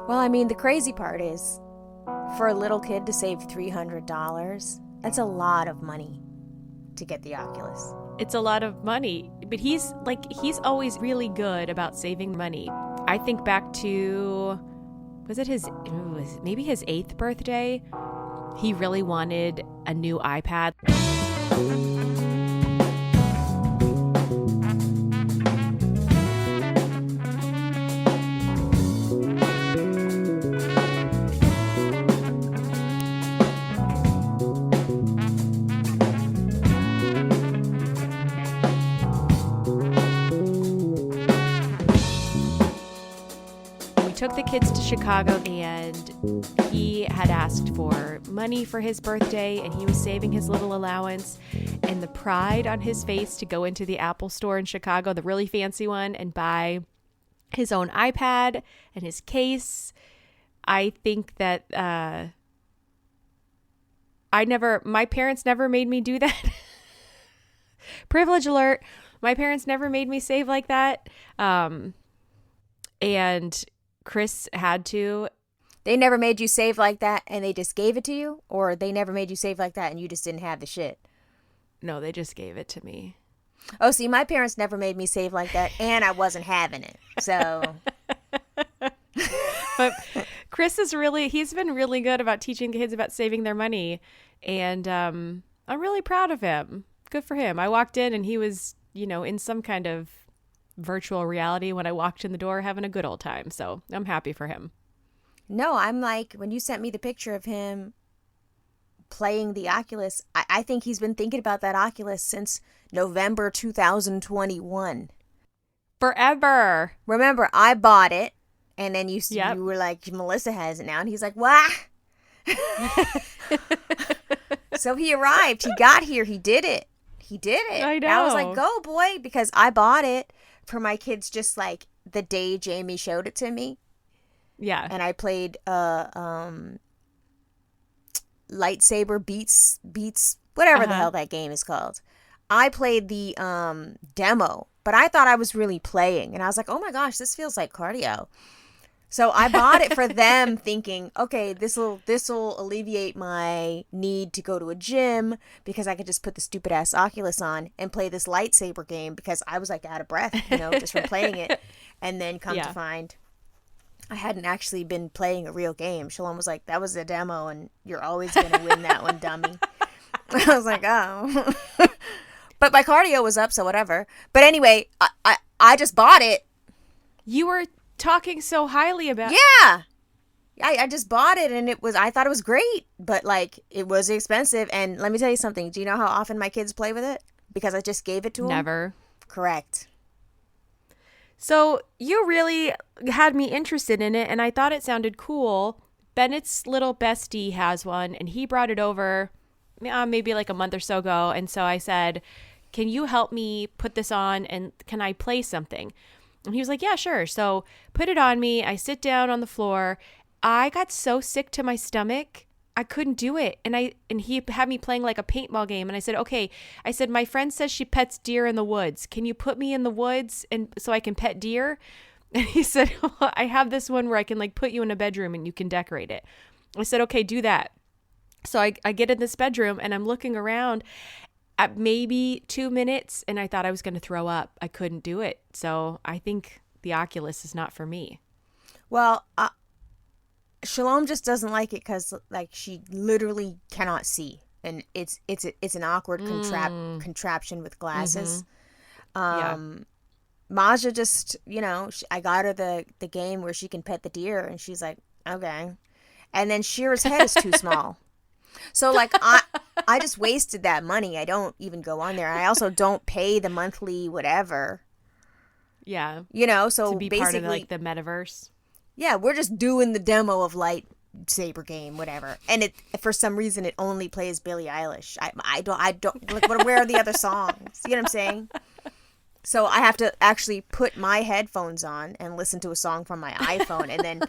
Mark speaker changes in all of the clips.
Speaker 1: Well, I mean, the crazy part is for a little kid to save $300, that's a lot of money to get the Oculus.
Speaker 2: It's a lot of money, but he's always really good about saving money. I think back to, was it maybe his 8th birthday? He really wanted a new iPad. Took the kids to Chicago and he had asked for money for his birthday and he was saving his little allowance, and the pride on his face to go into the Apple store in Chicago, the really fancy one, and buy his own iPad and his case. I think that my parents never made me do that. Privilege alert. My parents never made me save like that. And Chris had to.
Speaker 1: They never made you save like that and they just gave it to you? Or they never made you save like that and you just didn't have the shit?
Speaker 2: No, they just gave it to me.
Speaker 1: Oh, see, my parents never made me save like that and I wasn't having it. So.
Speaker 2: But Chris he's been really good about teaching kids about saving their money. And I'm really proud of him. Good for him. I walked in and he was, in some kind of virtual reality when I walked in the door, having a good old time. So I'm happy for him.
Speaker 1: No, I'm like, when you sent me the picture of him playing the Oculus, I think he's been thinking about that Oculus since November 2021.
Speaker 2: Forever.
Speaker 1: Remember, I bought it, and then you
Speaker 2: Yep.
Speaker 1: you were like, Melissa has it now, and he's like, what? So he arrived. He got here. He did it.
Speaker 2: I know.
Speaker 1: I was like, go, boy, because I bought it for my kids just like the day Jamie showed it to me.
Speaker 2: Yeah.
Speaker 1: And I played lightsaber beats, whatever the hell that game is called. I played the demo, but I thought I was really playing. And I was like, oh my gosh, this feels like cardio. So I bought it for them thinking, okay, this'll alleviate my need to go to a gym because I could just put the stupid ass Oculus on and play this lightsaber game because I was like out of breath, just from playing it. And then come to find I hadn't actually been playing a real game. Shalom was like, that was a demo and you're always going to win that one, dummy. I was like, oh. But my cardio was up, so whatever. But anyway, I just bought it.
Speaker 2: You were talking so highly about.
Speaker 1: Yeah. I just bought it and I thought it was great, but like it was expensive. And let me tell you something. Do you know how often my kids play with it? Because I just gave it to them.
Speaker 2: Never.
Speaker 1: Correct.
Speaker 2: So you really had me interested in it and I thought it sounded cool. Bennett's little bestie has one and he brought it over maybe like a month or so ago. And so I said, can you help me put this on and can I play something? And he was like, yeah, sure. So put it on me. I sit down on the floor. I got so sick to my stomach, I couldn't do it. And he had me playing like a paintball game. And I said, okay. I said, my friend says she pets deer in the woods. Can you put me in the woods and so I can pet deer? And he said, well, I have this one where I can like put you in a bedroom and you can decorate it. I said, okay, do that. So I get in this bedroom and I'm looking around at maybe 2 minutes and I thought I was going to throw up. I couldn't do it. So I think the Oculus is not for me.
Speaker 1: Well, Shalom just doesn't like it because like she literally cannot see. And it's an awkward contraption with glasses. Maja just, I got her the game where she can pet the deer and she's like, okay. And then Shira's head is too small. So like I just wasted that money. I don't even go on there. I also don't pay the monthly whatever.
Speaker 2: Yeah.
Speaker 1: So
Speaker 2: to be
Speaker 1: basically
Speaker 2: part of like the metaverse.
Speaker 1: Yeah, we're just doing the demo of lightsaber game, whatever. And it for some reason it only plays Billie Eilish. I don't like where are the other songs? You know what I'm saying? So I have to actually put my headphones on and listen to a song from my iPhone and then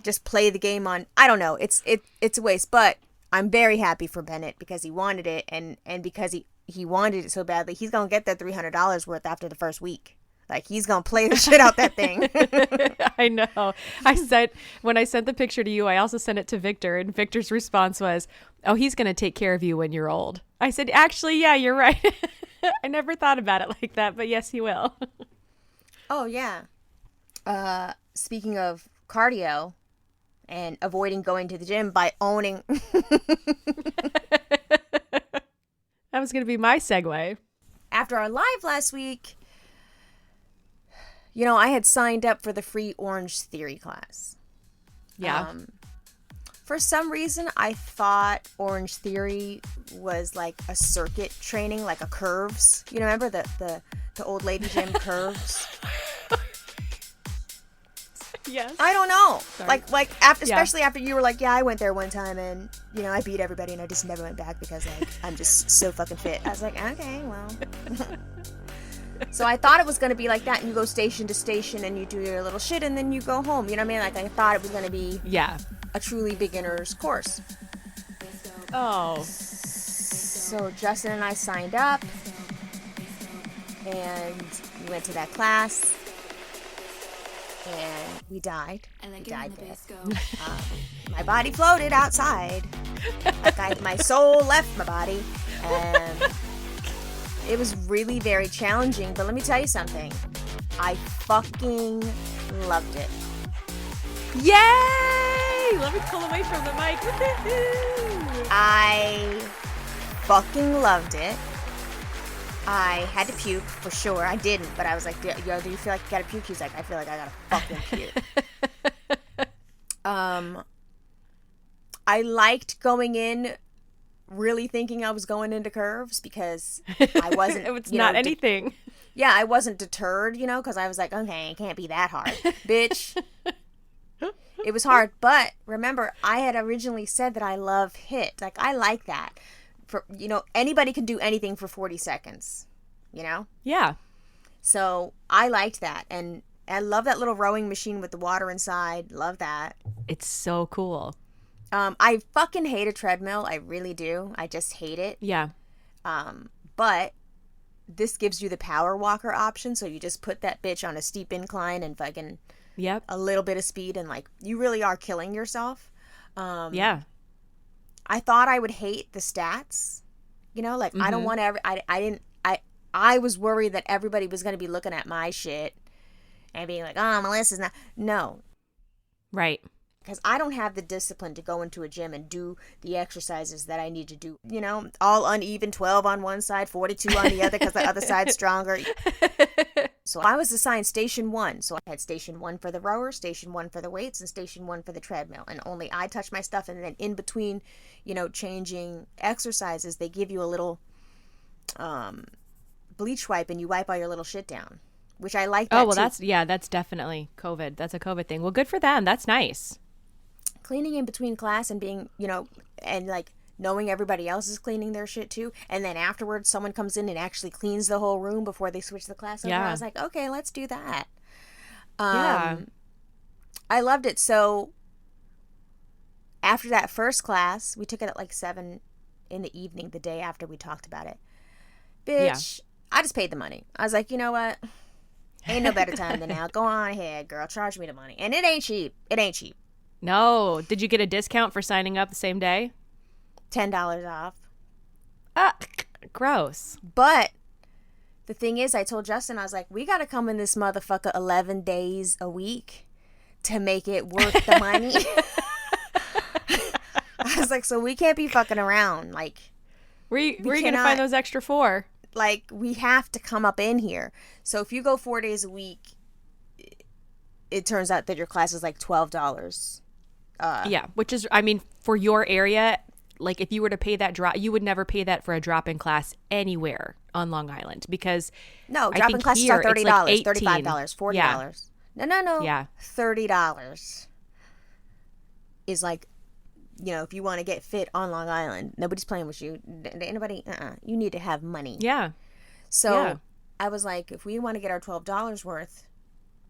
Speaker 1: just play the game on. I don't know. It's a waste, but I'm very happy for Bennett because he wanted it and because he wanted it so badly. He's going to get that $300 worth after the first week. Like, he's gonna play the shit out that thing.
Speaker 2: I know. When I sent the picture to you, I also sent it to Victor, and Victor's response was, "Oh, he's going to take care of you when you're old." I said, "Actually, yeah, you're right." I never thought about it like that, but yes, he will.
Speaker 1: Oh, yeah. Speaking of cardio and avoiding going to the gym by owning.
Speaker 2: That was going to be my segue.
Speaker 1: After our live last week, you know, I had signed up for the free Orange Theory class.
Speaker 2: Yeah.
Speaker 1: For some reason, I thought Orange Theory was like a circuit training, like a curves. You know, remember the old lady gym curves?
Speaker 2: Yes.
Speaker 1: I don't know.
Speaker 2: Sorry.
Speaker 1: Like after, especially after you were like, yeah, I went there one time and, you know, I beat everybody and I just never went back because, like, I'm just so fucking fit. I was like, okay, well. So I thought it was going to be like that, and you go station to station and you do your little shit and then you go home. You know what I mean? Like, I thought it was going to be a truly beginner's course.
Speaker 2: Oh.
Speaker 1: So Justin and I signed up and we went to that class and we died. We died there. My body floated outside. Like my soul left my body. And it was really very challenging, but let me tell you something. I fucking loved it.
Speaker 2: Yay! Let me pull away from the mic.
Speaker 1: I fucking loved it. I had to puke for sure. I didn't, but I was like, yo, do you feel like you gotta puke? He's like, I feel like I gotta fucking puke. I liked going in really thinking I was going into curves because I wasn't.
Speaker 2: It's not anything.
Speaker 1: Yeah, I wasn't deterred, you know, because I was like, okay, it can't be that hard, bitch. It was hard, but remember, I had originally said that I love HIIT. Like, I like that. For, you know, anybody can do anything for 40 seconds, you know?
Speaker 2: Yeah.
Speaker 1: So I liked that, and I love that little rowing machine with the water inside. Love that.
Speaker 2: It's so cool.
Speaker 1: I fucking hate a treadmill. I really do. I just hate it.
Speaker 2: Yeah.
Speaker 1: But this gives you the power walker option, so you just put that bitch on a steep incline and fucking a little bit of speed, and like you really are killing yourself.
Speaker 2: Yeah.
Speaker 1: I thought I would hate the stats. You know, like I don't want I was worried that everybody was going to be looking at my shit and being like, "Oh, Melissa's not." No.
Speaker 2: Right.
Speaker 1: Because I don't have the discipline to go into a gym and do the exercises that I need to do. You know, all uneven, 12 on one side, 42 on the other because the other side's stronger. So I was assigned station 1. So I had station 1 for the rower, station 1 for the weights, and station 1 for the treadmill. And only I touch my stuff. And then in between, you know, changing exercises, they give you a little bleach wipe and you wipe all your little shit down, which I like that
Speaker 2: Oh, well,
Speaker 1: too.
Speaker 2: that's definitely COVID. That's a COVID thing. Well, good for them. That's nice.
Speaker 1: Cleaning in between class and being, you know, and like knowing everybody else is cleaning their shit too. And then afterwards, someone comes in and actually cleans the whole room before they switch the class over.
Speaker 2: Yeah.
Speaker 1: I was like, okay, let's do that.
Speaker 2: Yeah.
Speaker 1: I loved it. So after that first class, we took it at like 7 in the evening, the day after we talked about it. Bitch, I just paid the money. I was like, you know what? Ain't no better time than now. Go on ahead, girl. Charge me the money. And it ain't cheap. It ain't cheap.
Speaker 2: No. Did you get a discount for signing up the same day?
Speaker 1: $10 off.
Speaker 2: Gross.
Speaker 1: But the thing is, I told Justin, I was like, we got to come in this motherfucker 11 days a week to make it worth the money. I was like, so we can't be fucking around. Like,
Speaker 2: where are you going to find those extra 4?
Speaker 1: Like, we have to come up in here. So if you go 4 days a week, it turns out that your class is like $12.
Speaker 2: Yeah, which is, I mean, for your area, like if you were to pay that drop, you would never pay that for a drop-in class anywhere on Long Island because
Speaker 1: no, drop-in classes are $30,
Speaker 2: like
Speaker 1: $35, $40.
Speaker 2: Yeah.
Speaker 1: No.
Speaker 2: Yeah.
Speaker 1: $30 is like, you know, if you want to get fit on Long Island, nobody's playing with you. Anybody, you need to have money.
Speaker 2: Yeah.
Speaker 1: So I was like, if we want to get our $12 worth,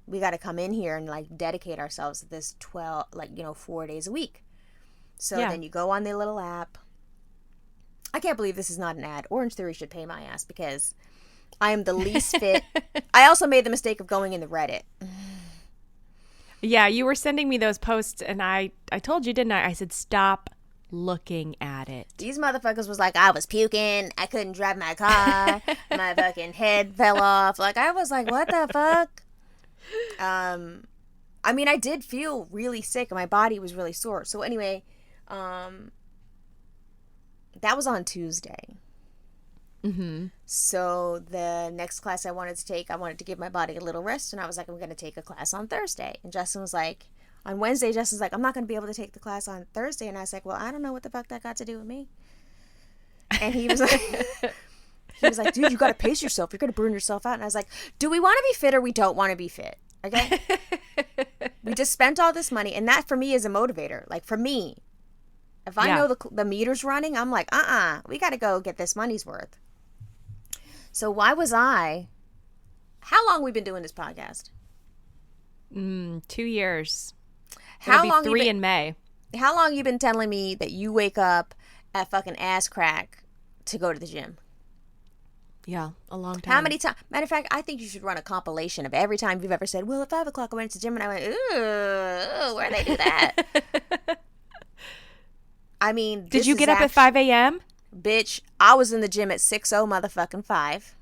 Speaker 1: we got to come in here and like dedicate ourselves to this 4 days a week. So then you go on the little app. I can't believe this is not an ad. Orange Theory should pay my ass because I am the least fit. I also made the mistake of going in the Reddit.
Speaker 2: Yeah, you were sending me those posts, and I told you, didn't I? I said, stop looking at it.
Speaker 1: These motherfuckers was like, I was puking. I couldn't drive my car. My fucking head fell off. Like, I was like, what the fuck? I mean, I did feel really sick and my body was really sore. So anyway, that was on Tuesday.
Speaker 2: Mm-hmm.
Speaker 1: So the next class I wanted to take, I wanted to give my body a little rest. And I was like, I'm going to take a class on Thursday. And Justin was like, on Wednesday, Justin's like, I'm not going to be able to take the class on Thursday. And I was like, well, I don't know what the fuck that got to do with me. And he was like, dude, you got to pace yourself. You're going to burn yourself out. And I was like, do we want to be fit or we don't want to be fit? Okay. We just spent all this money. And that for me is a motivator. Like for me, if I know the meter's running, I'm like, we got to go get this money's worth. So how long we been doing this podcast?
Speaker 2: 2 years.
Speaker 1: How
Speaker 2: It'll be
Speaker 1: long
Speaker 2: 3 in May.
Speaker 1: How long you been telling me that you wake up at fucking ass crack to go to the gym?
Speaker 2: Yeah, a long time.
Speaker 1: How many times? Matter of fact, I think you should run a compilation of every time you've ever said, well, at 5 o'clock I went to the gym, and I went, ooh, where'd they do that? I mean,
Speaker 2: did you get up at 5 a.m.?
Speaker 1: Bitch, I was in the gym at 6:00 motherfucking 5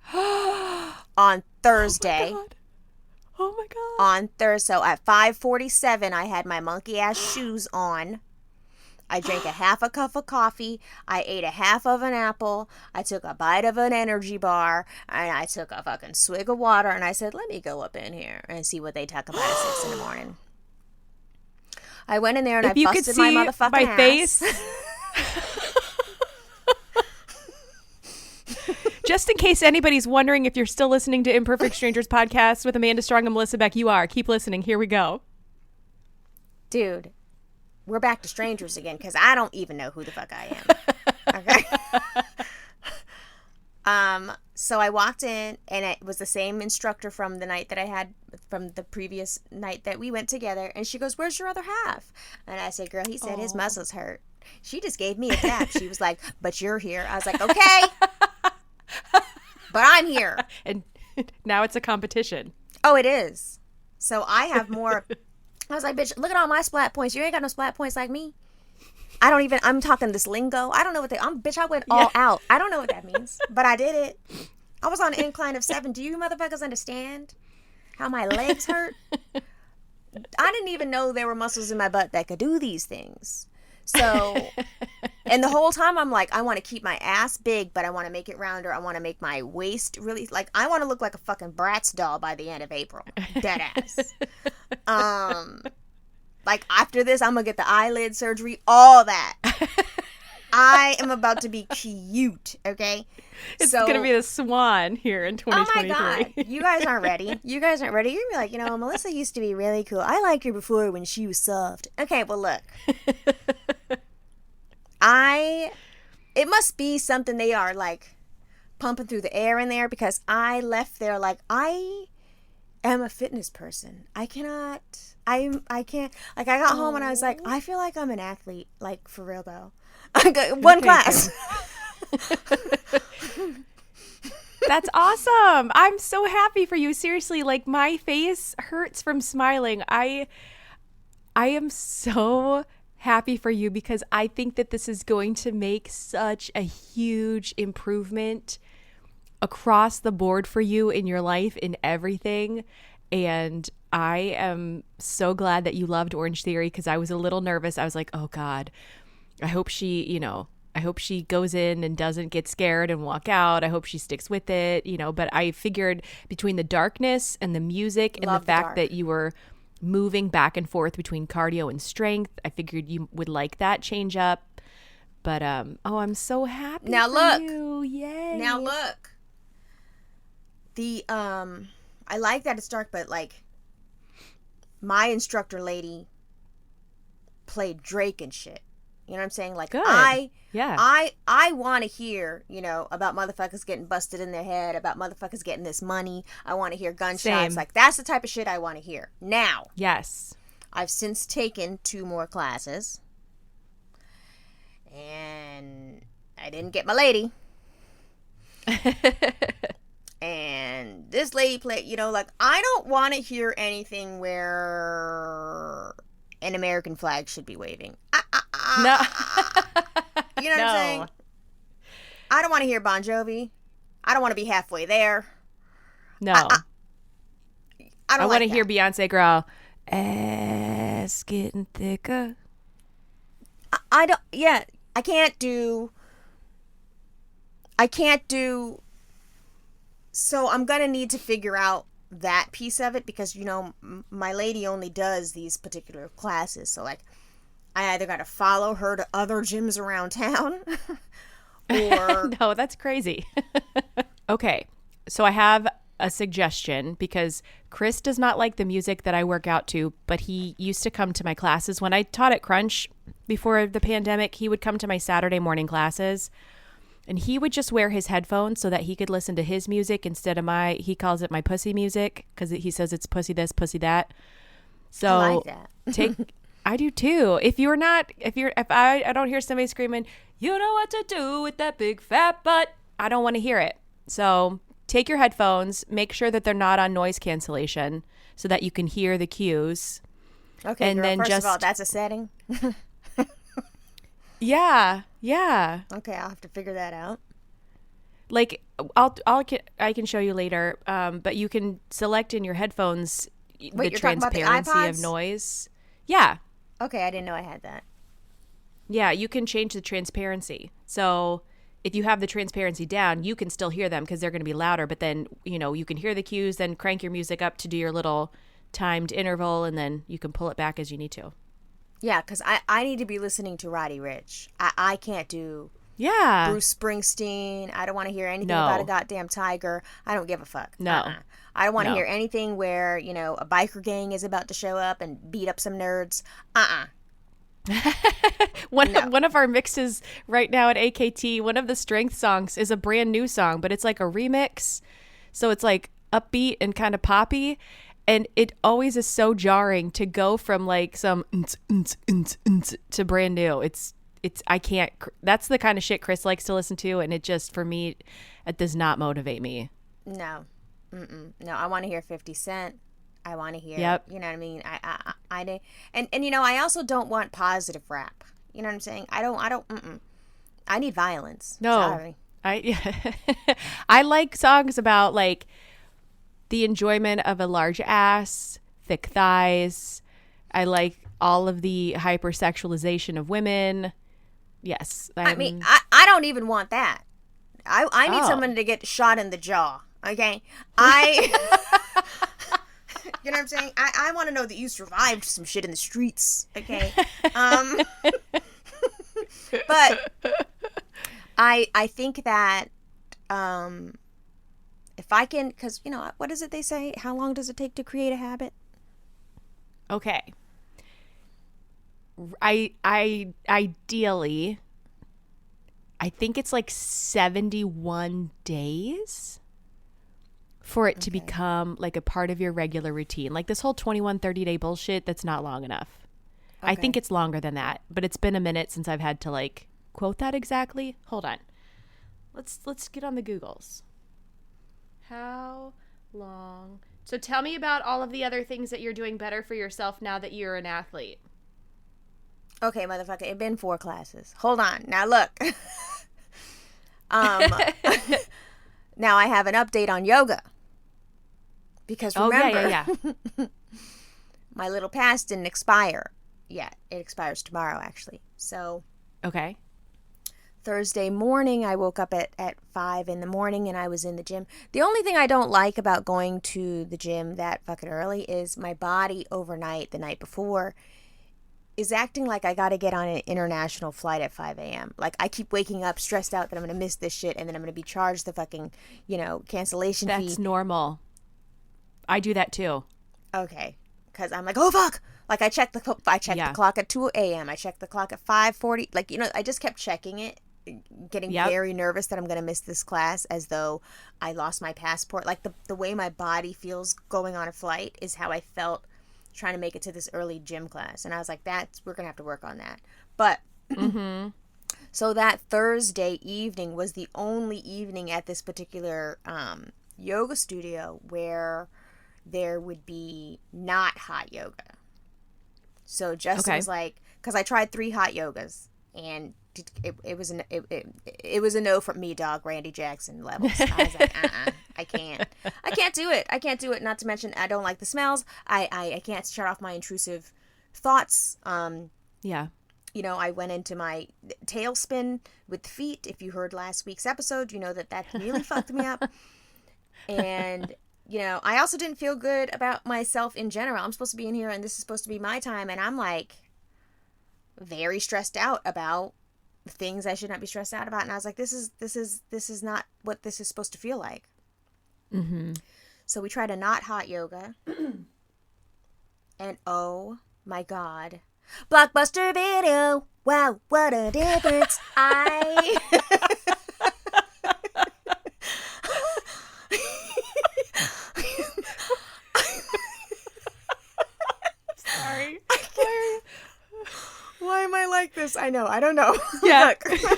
Speaker 1: on Thursday.
Speaker 2: Oh my God.
Speaker 1: On Thursday. So at 5:47, I had my monkey ass shoes on. I drank a half a cup of coffee. I ate a half of an apple. I took a bite of an energy bar. And I took a fucking swig of water. And I said, let me go up in here and see what they talk about at 6 in the morning. I went in there and I busted my motherfucking ass.
Speaker 2: Face. Just in case anybody's wondering if you're still listening to Imperfect Strangers podcast with Amanda Strong and Melissa Beck, you are. Keep listening. Here we go.
Speaker 1: Dude, we're back to strangers again because I don't even know who the fuck I am. Okay. So I walked in and it was the same instructor from the night that I had from the previous night that we went together. And she goes, where's your other half? And I said, girl, he said his muscles hurt. She just gave me a tap. She was like, but you're here. I was like, okay. But I'm here.
Speaker 2: And now it's a competition.
Speaker 1: Oh, it is. So I have more. I was like, bitch, look at all my splat points. You ain't got no splat points like me. I'm talking this lingo. I don't know what bitch, I went all out. I don't know what that means, but I did it. I was on an incline of 7. Do you motherfuckers understand how my legs hurt? I didn't even know there were muscles in my butt that could do these things. So, and the whole time I'm like, I want to keep my ass big, but I want to make it rounder. I want to make my waist really, like, I want to look like a fucking Bratz doll by the end of April. Dead ass. Like, after this, I'm going to get the eyelid surgery, all that. I am about to be cute, okay?
Speaker 2: It's going to be the swan here in 2023.
Speaker 1: Oh, my God. You guys aren't ready. You're going to be like, Melissa used to be really cool. I liked her before when she was soft. Okay, well, look. It must be something they are, like, pumping through the air in there because I left there like, I am a fitness person. I can't, like, I got home and I was like, I feel like I'm an athlete, like, for real, though. I got one class.
Speaker 2: That's awesome. I'm so happy for you. Seriously, like, my face hurts from smiling. I am so happy for you because I think that this is going to make such a huge improvement across the board for you in your life, in everything. And I am so glad that you loved Orange Theory because I was a little nervous. I was like, oh God, I hope she goes in and doesn't get scared and walk out. I hope she sticks with it, but I figured between the darkness and the music and the fact that you were moving back and forth between cardio and strength, I figured you would like that change up. But I'm so happy
Speaker 1: now
Speaker 2: for
Speaker 1: look
Speaker 2: you. Yay.
Speaker 1: Now look, the I like that it's dark, but like my instructor lady played Drake and shit. You know what I'm saying? Like,
Speaker 2: good.
Speaker 1: I want to hear, about motherfuckers getting busted in their head, about motherfuckers getting this money. I want to hear gunshots.
Speaker 2: Same.
Speaker 1: Like, that's the type of shit I want to hear. Now,
Speaker 2: yes,
Speaker 1: I've since taken 2 more classes, and I didn't get my lady. and this lady played, like, I don't want to hear anything where an American flag should be waving.
Speaker 2: No.
Speaker 1: You know what I'm saying?
Speaker 2: No.
Speaker 1: I don't want to hear Bon Jovi. I don't want to be halfway there.
Speaker 2: No.
Speaker 1: I don't
Speaker 2: want to
Speaker 1: like
Speaker 2: hear
Speaker 1: that.
Speaker 2: Beyonce growl, ass getting thicker.
Speaker 1: I don't, yeah, I can't do, so I'm going to need to figure out that piece of it because, my lady only does these particular classes. So, like, I either got to follow her to other gyms around town or.
Speaker 2: No, that's crazy. Okay, so I have a suggestion because Chris does not like the music that I work out to, but he used to come to my classes. When I taught at Crunch before the pandemic, he would come to my Saturday morning classes. And he would just wear his headphones so that he could listen to his music instead of he calls it my pussy music because he says it's pussy this, pussy that. So
Speaker 1: I like that.
Speaker 2: I do too. If I don't hear somebody screaming, you know what to do with that big fat butt, I don't want to hear it. So take your headphones, make sure that they're not on noise cancellation so that you can hear the cues.
Speaker 1: Okay,
Speaker 2: and
Speaker 1: girl,
Speaker 2: then
Speaker 1: first of all, that's a setting.
Speaker 2: Yeah.
Speaker 1: Okay, I'll have to figure that out.
Speaker 2: Like I can show you later, but you can select in your headphones the
Speaker 1: Wait, you're talking about the
Speaker 2: transparency of
Speaker 1: iPods?
Speaker 2: noise. Yeah.
Speaker 1: Okay, I didn't know I had that.
Speaker 2: Yeah, you can change the transparency. So if you have the transparency down, you can still hear them because they're going to be louder, but then, you can hear the cues, then crank your music up to do your little timed interval, and then you can pull it back as you need to.
Speaker 1: Yeah, because I need to be listening to Roddy Ricch. I can't do Bruce Springsteen. I don't want to hear anything about a goddamn tiger. I don't give a fuck.
Speaker 2: No.
Speaker 1: I don't want to hear anything where, a biker gang is about to show up and beat up some nerds.
Speaker 2: One of our mixes right now at AKT, one of the strength songs is a brand new song, but it's like a remix. So it's like upbeat and kind of poppy. And it always is so jarring to go from like some to brand new. I can't, that's the kind of shit Chris likes to listen to. And it just, for me, it does not motivate me.
Speaker 1: No. No, I want to hear 50 Cent. I want to hear, you know what I mean? And I also don't want positive rap. You know what I'm saying? I don't, I need violence.
Speaker 2: No.
Speaker 1: Sorry.
Speaker 2: I like songs about like the enjoyment of a large ass, thick thighs. I like all of the hypersexualization of women. Yes.
Speaker 1: I mean, I don't even want that. I need someone to get shot in the jaw. Okay. You know what I'm saying? I want to know that you survived some shit in the streets. Okay. But I think that if I can, because, what is it they say? How long does it take to create a habit?
Speaker 2: Okay. Ideally, I think it's like 71 days for it to become like a part of your regular routine. Like this whole 21, 30-day bullshit, that's not long enough. Okay. I think it's longer than that, but it's been a minute since I've had to like quote that exactly. Hold on. Let's get on the Googles. How long? So tell me about all of the other things that you're doing better for yourself now that you're an athlete.
Speaker 1: Okay, motherfucker, it's been 4 classes. Hold on. Now look. Now I have an update on yoga. Because remember,
Speaker 2: yeah.
Speaker 1: my little pass didn't expire yet. It expires tomorrow, actually. So,
Speaker 2: okay.
Speaker 1: Thursday morning, I woke up at 5 in the morning and I was in the gym. The only thing I don't like about going to the gym that fucking early is my body overnight, the night before, is acting like I got to get on an international flight at 5 a.m. Like, I keep waking up stressed out that I'm going to miss this shit and then I'm going to be charged the fucking, cancellation fee.
Speaker 2: That's normal. I do that too.
Speaker 1: Okay. Because I'm like, oh, fuck. Like, I checked the clock at 2 a.m. I checked the clock at 5:40. Like, I just kept checking it, getting very nervous that I'm going to miss this class as though I lost my passport. Like, the way my body feels going on a flight is how I felt trying to make it to this early gym class. And I was like, we're going to have to work on that. But so that Thursday evening was the only evening at this particular yoga studio where there would be not hot yoga. So Justin was like, because I tried 3 hot yogas, and it was a no from me, dog, Randy Jackson levels. I was like, I can't do it. Not to mention, I don't like the smells. I can't shut off my intrusive thoughts.
Speaker 2: Yeah.
Speaker 1: You know, I went into my tailspin with feet. If you heard last week's episode, you know that really fucked me up. And, you know, I also didn't feel good about myself in general. I'm supposed to be in here and this is supposed to be my time. And I'm like very stressed out about things I should not be stressed out about. And I was like, this is not what this is supposed to feel like.
Speaker 2: Mm-hmm.
Speaker 1: So we tried a not hot yoga. And oh my God. Blockbuster video. Wow, what a difference.
Speaker 2: Sorry.
Speaker 1: Why am I like this? I know. I don't know.
Speaker 2: Yeah.
Speaker 1: Look.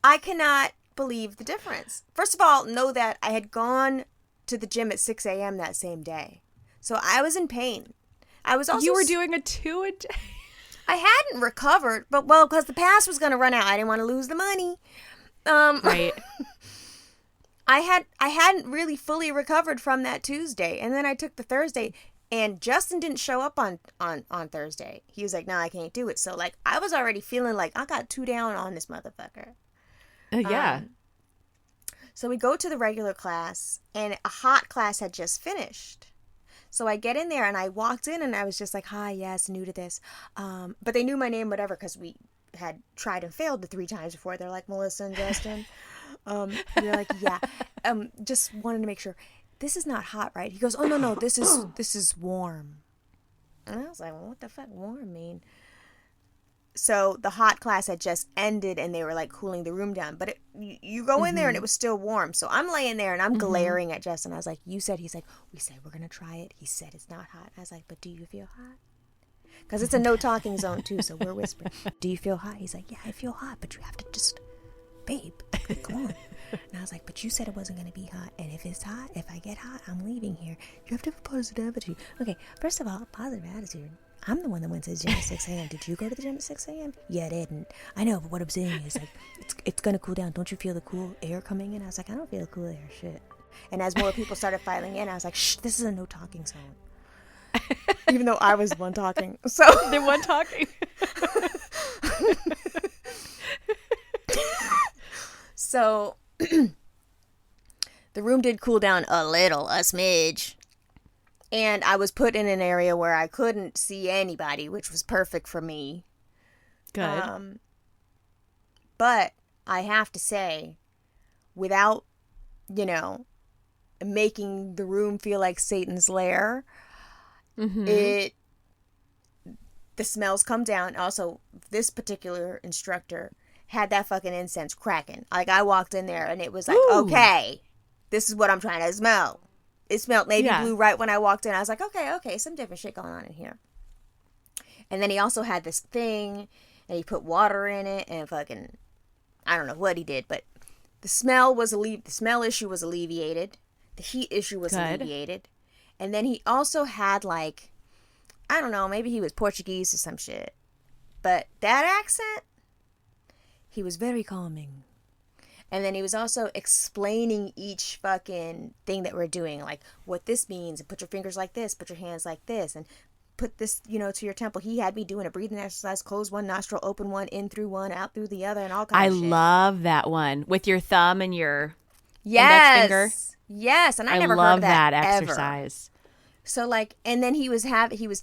Speaker 1: I cannot believe the difference. First of all, know that I had gone to the gym at 6 a.m. that same day. So I was in pain. I was also...
Speaker 2: You were doing a 2 a day?
Speaker 1: I hadn't recovered, but well, because the pass was going to run out. I didn't want to lose the money.
Speaker 2: Right.
Speaker 1: I hadn't really fully recovered from that Tuesday. And then I took the Thursday, and Justin didn't show up on Thursday. He was like, no, I can't do it. So, like, I was already feeling like I got 2 down on this motherfucker.
Speaker 2: Yeah.
Speaker 1: So we go to the regular class, and a hot class had just finished. So I get in there, and I walked in, and I was just like, hi, yes, new to this. But they knew my name, whatever, because we had tried and failed the 3 times before. They're like, Melissa and Justin. We're like, yeah. Just wanted to make sure. This is not hot, right? He goes, oh, no, this is warm. And I was like, well, what the fuck warm mean? So the hot class had just ended, and they were like cooling the room down. But you go in there, and it was still warm. So I'm laying there, and I'm glaring at Justin. I was like, you said, he's like, we said we're going to try it. He said it's not hot. I was like, but do you feel hot? Because it's a no talking zone, too. So we're whispering. Do you feel hot? He's like, yeah, I feel hot. But you have to just, babe, come on. And I was like, but you said it wasn't going to be hot. And if it's hot, if I get hot, I'm leaving here. You have to have a positive attitude. Okay, first of all, positive attitude. I'm the one that went to the gym at 6 a.m. Did you go to the gym at 6 a.m.? Yeah, I didn't. I know, but what I'm saying is, like, it's going to cool down. Don't you feel the cool air coming in? I was like, I don't feel the cool air, shit. And as more people started filing in, I was like, shh, this is a no talking zone. Even though I was the one talking. So
Speaker 2: The one talking.
Speaker 1: So the room did cool down a smidge. And I was put in an area where I couldn't see anybody, which was perfect for me.
Speaker 2: Good.
Speaker 1: But I have to say, without, making the room feel like Satan's lair, the smells come down. Also, this particular instructor had that fucking incense cracking. Like, I walked in there, and it was like, okay, this is what I'm trying to smell. It smelled navy blue right when I walked in. I was like, okay, some different shit going on in here. And then he also had this thing, and he put water in it, and fucking, I don't know what he did, but the smell issue was alleviated. The heat issue was alleviated. And then he also had, like, I don't know, maybe he was Portuguese or some shit. But that accent, he was very calming. And then he was also explaining each fucking thing that we're doing, like what this means, and put your fingers like this, put your hands like this, and put this, to your temple. He had me doing a breathing exercise, close one nostril, open one, in through one, out through the other, and all kinds of shit.
Speaker 2: I love that one with your thumb and your index finger.
Speaker 1: Yes, and I never
Speaker 2: love
Speaker 1: heard that
Speaker 2: exercise.
Speaker 1: So like, and then he was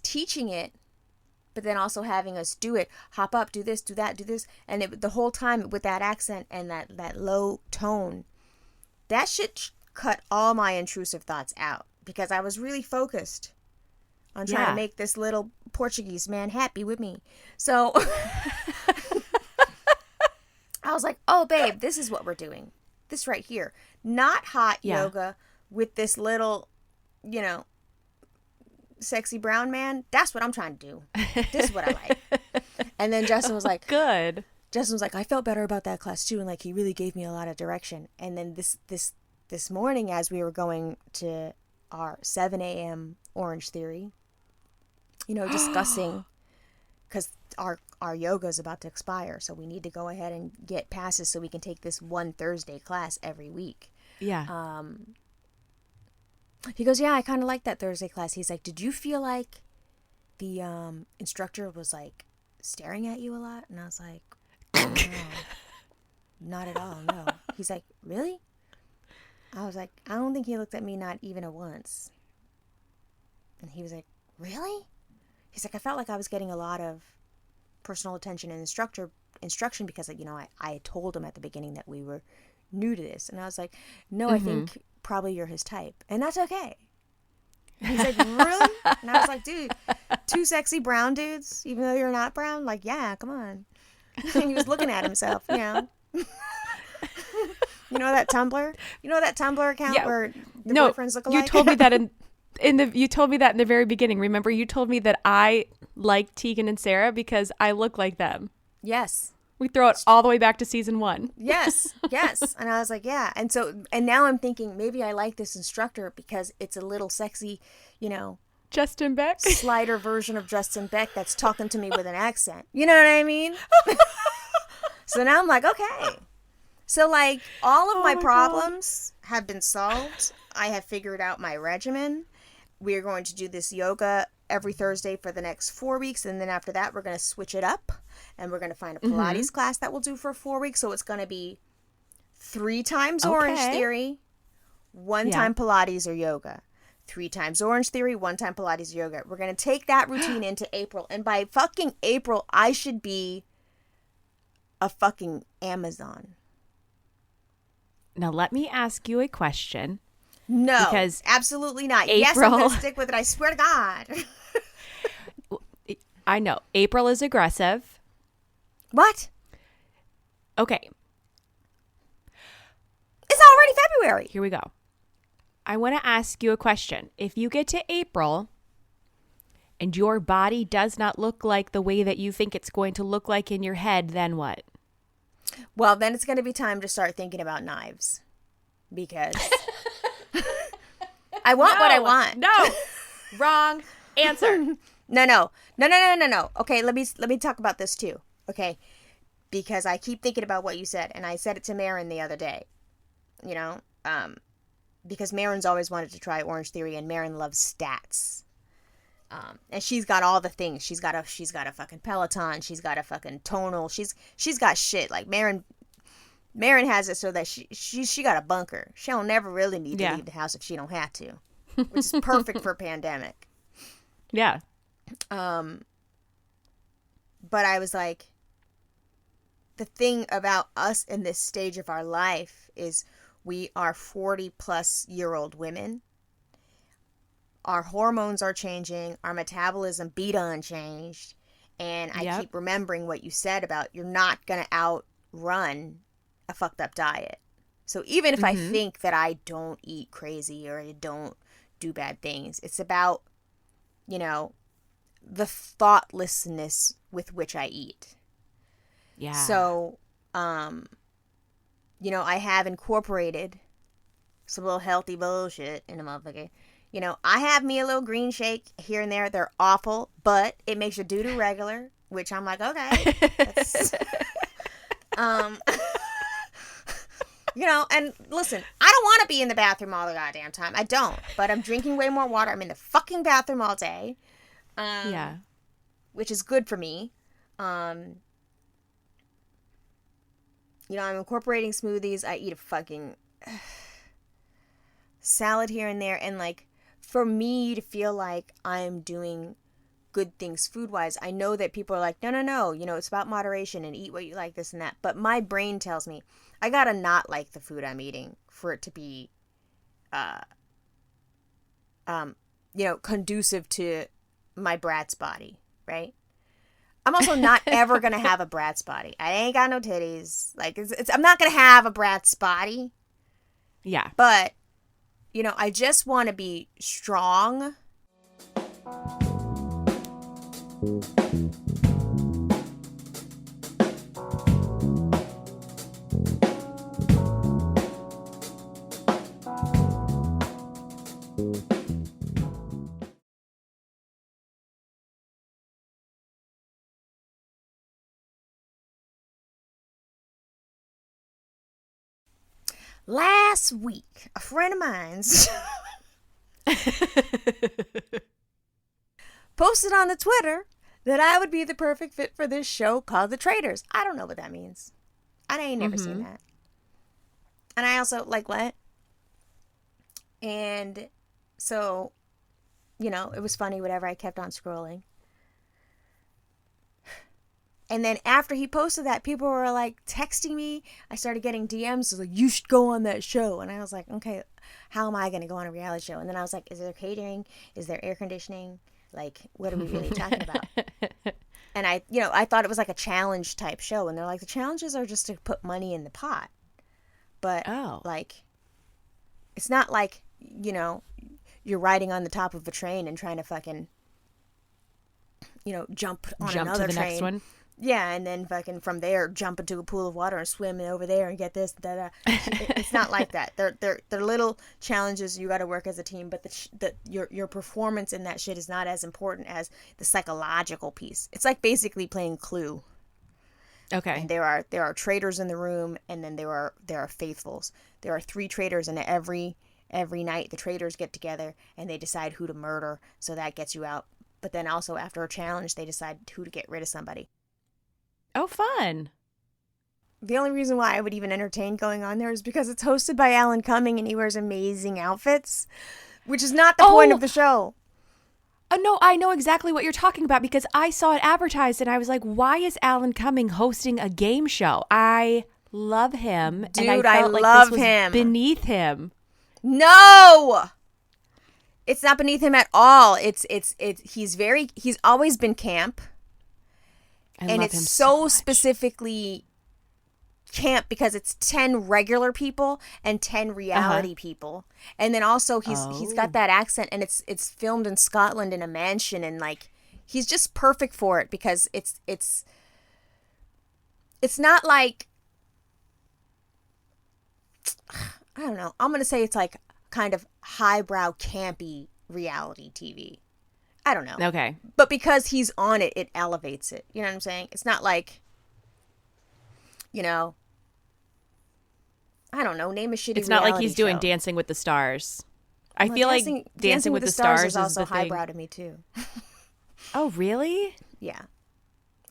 Speaker 1: teaching it, but then also having us do it, hop up, do this, do that, do this. And the whole time with that accent and that low tone, that shit cut all my intrusive thoughts out, because I was really focused on trying to make this little Portuguese man happy with me. So I was like, oh, babe, this is what we're doing. This right here. Not hot yoga with this little, sexy brown man. That's what I'm trying to do. This is what I like. And then Justin was like,
Speaker 2: good.
Speaker 1: Justin was like, I felt better about that class too, and like he really gave me a lot of direction. And then this morning, as we were going to our 7 a.m. Orange Theory, discussing, because our yoga is about to expire, so we need to go ahead and get passes so we can take this one Thursday class every week.
Speaker 2: Yeah.
Speaker 1: He goes, yeah, I kind of like that Thursday class. He's like, did you feel like the instructor was like staring at you a lot? And I was like, no, not at all, no. He's like, really? I was like, I don't think he looked at me not even a once. And he was like, really? He's like, I felt like I was getting a lot of personal attention and instruction because, I had told him at the beginning that we were new to this. And I was like, no, I think probably you're his type. And that's okay. And he's like, really? And I was like, dude, 2 sexy brown dudes, even though you're not brown? Like, yeah, come on. And he was looking at himself, You know that Tumblr? You know that Tumblr account where the boyfriends look alike?
Speaker 2: You told me that you told me that in the very beginning. Remember, you told me that I like Tegan and Sarah because I look like them.
Speaker 1: Yes.
Speaker 2: We throw it all the way back to season 1.
Speaker 1: Yes. And I was like, yeah. And now I'm thinking maybe I like this instructor because it's a little sexy,
Speaker 2: Justin Beck?
Speaker 1: Slider version of Justin Beck that's talking to me with an accent. You know what I mean? So now I'm like, okay. So, like, all of my problems have been solved. I have figured out my regimen. We are going to do this yoga every Thursday for the next 4 weeks. And then after that, we're going to switch it up. And we're going to find a Pilates class that we'll do for 4 weeks. So it's going to be 3 times Orange Theory, 1 time Pilates or yoga. 3 times Orange Theory, 1 time Pilates or yoga. We're going to take that routine into April. And by fucking April, I should be a fucking Amazon.
Speaker 2: Now, let me ask you a question.
Speaker 1: No,
Speaker 2: because
Speaker 1: absolutely not.
Speaker 2: April,
Speaker 1: yes, I'm going to stick with it. I swear to God.
Speaker 2: I know. April is aggressive.
Speaker 1: What?
Speaker 2: Okay.
Speaker 1: It's already February.
Speaker 2: Here we go. I want to ask you a question. If you get to April and your body does not look like the way that you think it's going to look like in your head, then what?
Speaker 1: Well, then it's going to be time to start thinking about knives. Because I want what I want.
Speaker 2: No. Wrong answer.
Speaker 1: No. Okay, let me talk about this too. Okay? Because I keep thinking about what you said, and I said it to Marin the other day. Because Marin's always wanted to try Orange Theory, and Marin loves stats. And she's got all the things. She's got a fucking Peloton. She's got a fucking tonal. She's got shit. Like Marin has it so that she got a bunker. She'll never really need to leave the house if she don't have to, which is perfect for a pandemic.
Speaker 2: Yeah.
Speaker 1: But I was like, the thing about us in this stage of our life is we are 40-plus-year-old women. Our hormones are changing. Our metabolism beat unchanged. And I keep remembering what you said about you're not going to outrun a fucked up diet. So even if I think that I don't eat crazy or I don't do bad things, it's about, the thoughtlessness with which I eat.
Speaker 2: Yeah.
Speaker 1: So, I have incorporated some little healthy bullshit in a motherfucker. I have me a little green shake here and there. They're awful, but it makes your doo-doo regular, which I'm like, okay. That's, and listen, I don't want to be in the bathroom all the goddamn time. I don't, but I'm drinking way more water. I'm in the fucking bathroom all day. Which is good for me. I'm incorporating smoothies. I eat a fucking salad here and there. And, like, for me to feel like I'm doing good things food-wise, I know that people are like, no, it's about moderation and eat what you like, this and that. But my brain tells me I gotta not like the food I'm eating for it to be, conducive to my brat's body, right? I'm also not ever going to have a brat's body. I ain't got no titties. Like, I'm not going to have a brat's body.
Speaker 2: Yeah.
Speaker 1: But, I just want to be strong. Last week, a friend of mine's posted on the Twitter that I would be the perfect fit for this show called The Traitors. I don't know what that means. I ain't never seen that. And I also, like, what? And so, you know, it was funny, whatever. I kept on scrolling. And then after he posted that, people were like texting me. I started getting DMs like, you should go on that show. And I was like, okay, how am I going to go on a reality show? And then I was like, is there catering? Is there air conditioning? Like, what are we really talking about? And I thought it was like a challenge type show. And they're like, the challenges are just to put money in the pot. But like, it's not like, you're riding on the top of a train and trying to fucking, jump on another
Speaker 2: to the
Speaker 1: train.
Speaker 2: Next one.
Speaker 1: Yeah, and then fucking from there jump into a pool of water and swim over there and get this. It's not like that. They're little challenges you got to work as a team, but your performance in that shit is not as important as the psychological piece. It's like basically playing Clue.
Speaker 2: Okay.
Speaker 1: And there are traitors in the room, and then there are faithfuls. There are 3 traitors, and every night the traitors get together and they decide who to murder, so that gets you out. But then also after a challenge, they decide who to get rid of somebody.
Speaker 2: Oh, fun.
Speaker 1: The only reason why I would even entertain going on there is because it's hosted by Alan Cumming and he wears amazing outfits, which is not the point of the show.
Speaker 2: Oh, no, I know exactly what you're talking about because I saw it advertised and I was like, why is Alan Cumming hosting a game show? I love him.
Speaker 1: Dude,
Speaker 2: and I felt
Speaker 1: love
Speaker 2: like this was
Speaker 1: him.
Speaker 2: beneath him.
Speaker 1: No! It's not beneath him at all. He's always been camp. And it's so specifically camp because it's 10 regular people and 10 reality people. And then also he's got that accent, and it's filmed in Scotland in a mansion, and like he's just perfect for it because it's not like, I don't know. I'm going to say it's like kind of highbrow campy reality TV. I don't know.
Speaker 2: Okay.
Speaker 1: But because he's on it, it elevates it. You know what I'm saying? It's not like, I don't know, name a shitty
Speaker 2: It's not like he's doing
Speaker 1: show.
Speaker 2: Dancing with the Stars. I feel like Dancing with the Stars is
Speaker 1: also
Speaker 2: the thing.
Speaker 1: highbrow to me too.
Speaker 2: Oh, really?
Speaker 1: Yeah,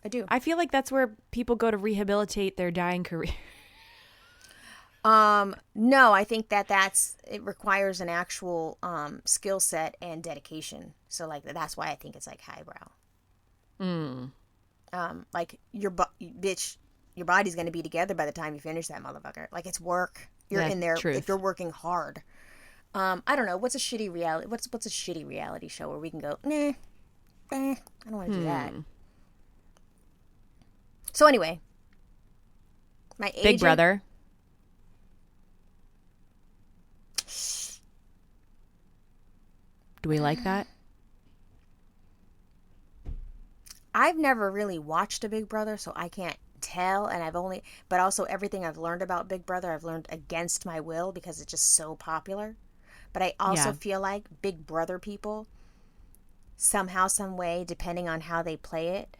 Speaker 1: I do.
Speaker 2: I feel like that's where people go to rehabilitate their dying career.
Speaker 1: No, I think it requires an actual skill set and dedication. So like that's why I think it's like highbrow. Like your body's going to be together by the time you finish that motherfucker. Like it's work. You're in there if you're working hard. I don't know, what's a shitty reality show where we can go, I don't want to do that. So anyway, my agent,
Speaker 2: Big Brother. Do we like that?
Speaker 1: I've never really watched a Big Brother, so I can't tell. And but also everything I've learned about Big Brother, I've learned against my will because it's just so popular. But I also feel like Big Brother people, somehow, some way, depending on how they play it,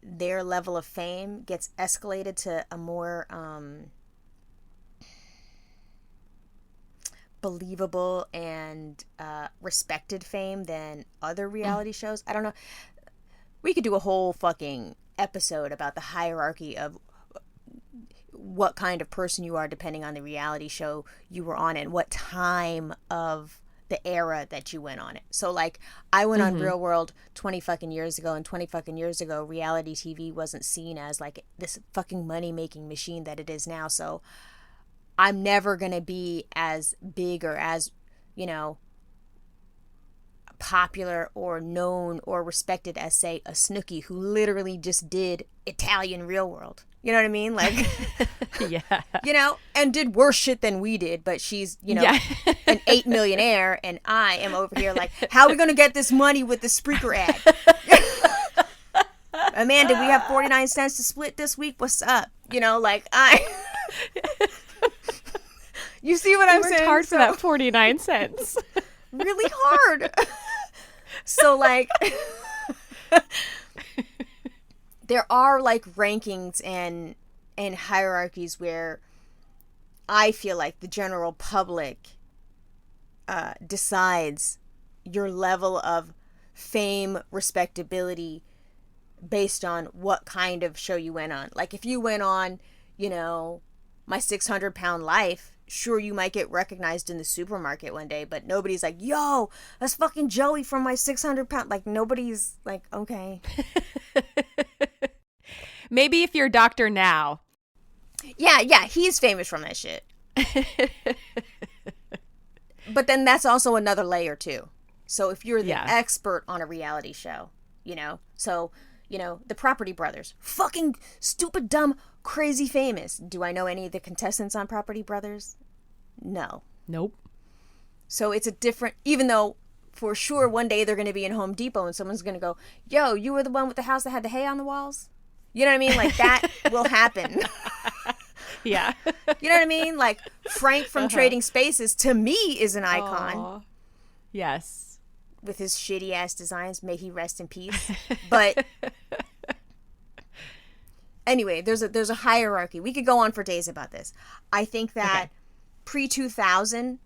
Speaker 1: their level of fame gets escalated to a more believable and respected fame than other reality shows. I don't know. We could do a whole fucking episode about the hierarchy of what kind of person you are depending on the reality show you were on and what time of the era that you went on it. So like I went on Real World 20 fucking years ago, and 20 fucking years ago reality TV wasn't seen as like this fucking money making machine that it is now. So I'm never going to be as big or as, popular or known or respected as, say, a Snooki who literally just did Italian Real World. You know what I mean? Like,
Speaker 2: yeah.
Speaker 1: And did worse shit than we did, but she's, an 8 millionaire, and I am over here like, how are we going to get this money with the Spreaker ad? Amanda, we have 49 cents to split this week. What's up? You see what I'm saying?
Speaker 2: Worked hard for that 49 cents.
Speaker 1: Really hard. So like there are like rankings and hierarchies where I feel like the general public decides your level of fame, respectability based on what kind of show you went on. Like if you went on, My 600-Pound Life, sure, you might get recognized in the supermarket one day, but nobody's like, yo, that's fucking Joey from My 600-Pound. Like nobody's like, okay.
Speaker 2: Maybe if you're Dr. Now.
Speaker 1: Yeah, he's famous from that shit. But then that's also another layer too. So if you're the expert on a reality show, so, the Property Brothers, fucking stupid, dumb, crazy famous. Do I know any of the contestants on Property Brothers? No.
Speaker 2: Nope.
Speaker 1: So it's a different, even though for sure one day they're going to be in Home Depot and someone's going to go, yo, you were the one with the house that had the hay on the walls? You know what I mean? Like that will happen.
Speaker 2: Yeah.
Speaker 1: You know what I mean? Like Frank from Trading Spaces to me is an icon.
Speaker 2: Aww. Yes.
Speaker 1: With his shitty ass designs, may he rest in peace. But anyway, there's a hierarchy. We could go on for days about this. I think that pre-2000,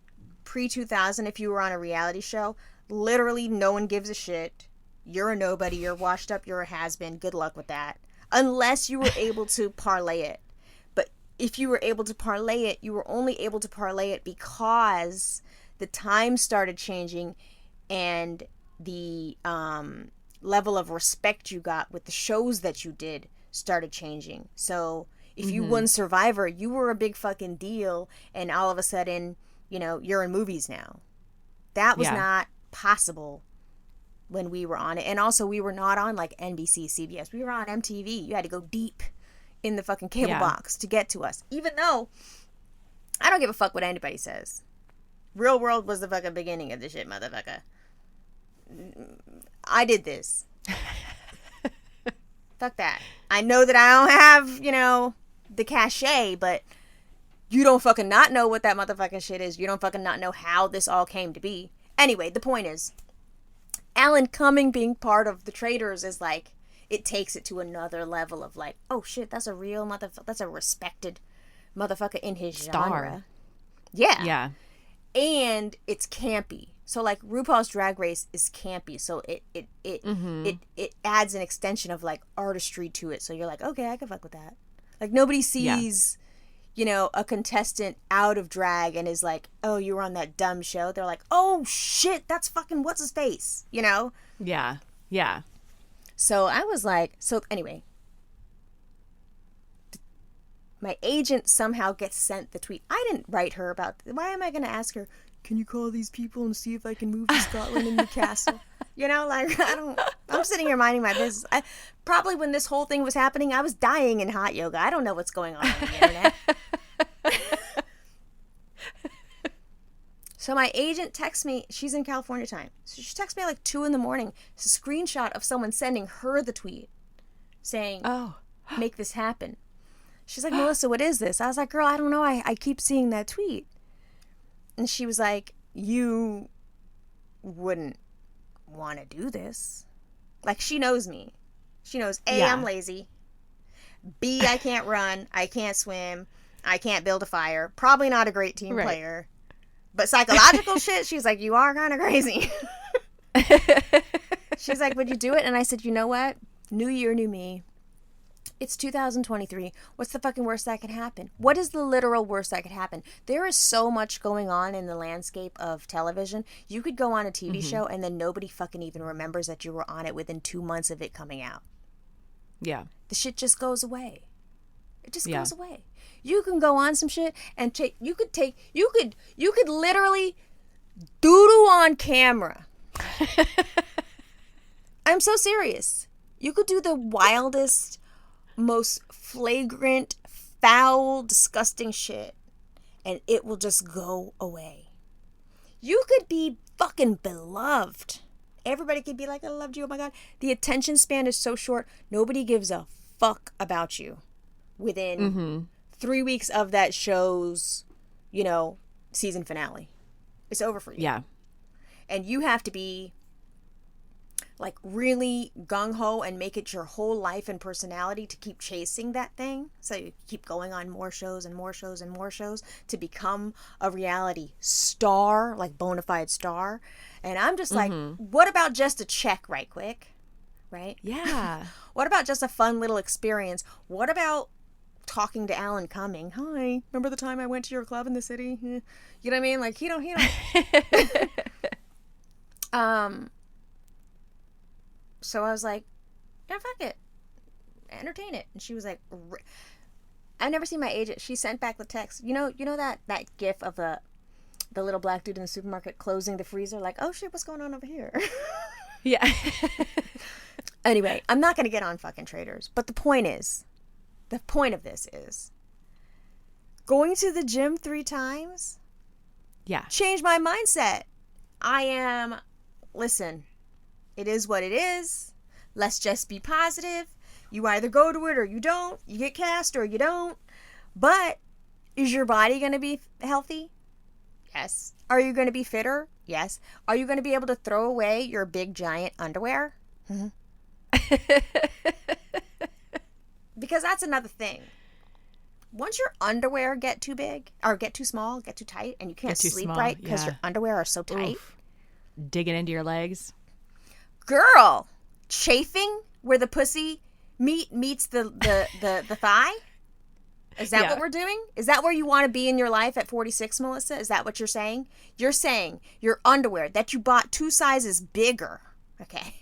Speaker 1: if you were on a reality show, literally no one gives a shit. You're a nobody. You're washed up. You're a has-been. Good luck with that. Unless you were able to parlay it. But if you were able to parlay it, you were only able to parlay it because the times started changing and the level of respect you got with the shows that you did started changing. So if you won Survivor, you were a big fucking deal, and all of a sudden, you're in movies now. That was not possible when we were on it. And also, we were not on like NBC, CBS. We were on MTV. You had to go deep in the fucking cable box to get to us. Even though I don't give a fuck what anybody says. Real World was the fucking beginning of the shit, motherfucker. I did this. Fuck that. I know that I don't have, the cachet, but you don't fucking not know what that motherfucking shit is. You don't fucking not know how this all came to be. Anyway, the point is, Alan Cumming being part of the Traders is like, it takes it to another level of like, oh shit, that's a real motherfucker. That's a respected motherfucker in his genre. Yeah.
Speaker 2: Yeah.
Speaker 1: And it's campy. So like RuPaul's Drag Race is campy. So it adds an extension of like artistry to it. So you're like, okay, I can fuck with that. Like nobody sees, a contestant out of drag and is like, oh, you were on that dumb show. They're like, oh shit, that's fucking what's his face, Yeah.
Speaker 2: Yeah.
Speaker 1: So I was like, so anyway, my agent somehow gets sent the tweet. I didn't write her about, why am I going to ask her, can you call these people and see if I can move to Scotland and Newcastle? I'm sitting here minding my business. Probably when this whole thing was happening, I was dying in hot yoga. I don't know what's going on the internet. So my agent texts me, she's in California time. So she texts me at like 2 a.m. It's a screenshot of someone sending her the tweet saying, make this happen. She's like, Melissa, what is this? I was like, girl, I don't know. I keep seeing that tweet. And she was like, you wouldn't want to do this. Like, she knows me. She knows, A, I'm lazy. B, I can't run. I can't swim. I can't build a fire. Probably not a great team player. But psychological shit, she's like, you are kind of crazy. She's like, would you do it? And I said, you know what? New year, new me. It's 2023. What's the fucking worst that could happen? What is the literal worst that could happen? There is so much going on in the landscape of television. You could go on a TV show and then nobody fucking even remembers that you were on it within 2 months of it coming out.
Speaker 2: Yeah.
Speaker 1: The shit just goes away. It just goes away. You can go on some shit and you could literally doodle on camera. I'm so serious. You could do the wildest, most flagrant, foul, disgusting shit, and it will just go away. You could be fucking beloved. Everybody could be like, I loved you, oh my god. The attention span is so short, nobody gives a fuck about you within 3 weeks of that show's, season finale. It's over for you.
Speaker 2: Yeah.
Speaker 1: And you have to be like really gung-ho and make it your whole life and personality to keep chasing that thing. So you keep going on more shows and more shows and more shows to become a reality star, like bona fide star. And I'm just like, what about just a check right quick? Right?
Speaker 2: Yeah.
Speaker 1: What about just a fun little experience? What about talking to Alan Cumming? Hi, remember the time I went to your club in the city? You know what I mean? Like, he don't. So I was like, yeah, fuck it. Entertain it. And she was like, I've never seen my agent. She sent back the text. You know that gif of the little black dude in the supermarket closing the freezer, like, oh shit, what's going on over here?
Speaker 2: Yeah.
Speaker 1: Anyway, I'm not going to get on fucking traders. But the point of this is going to the gym 3 times.
Speaker 2: Yeah.
Speaker 1: Changed my mindset. Listen, it is what it is. Let's just be positive. You either go to it or you don't. You get cast or you don't. But is your body going to be healthy? Yes. Are you going to be fitter? Yes. Are you going to be able to throw away your big giant underwear? Mm-hmm. Because that's another thing. Once your underwear get too big or get too small, get too tight, and you can't sleep right because your underwear are so tight.
Speaker 2: Oof. Digging into your legs.
Speaker 1: Girl, chafing where the pussy meets the thigh? Is that what we're doing? Is that where you want to be in your life at 46, Melissa? Is that what you're saying? You're saying your underwear that you bought 2 sizes bigger, okay,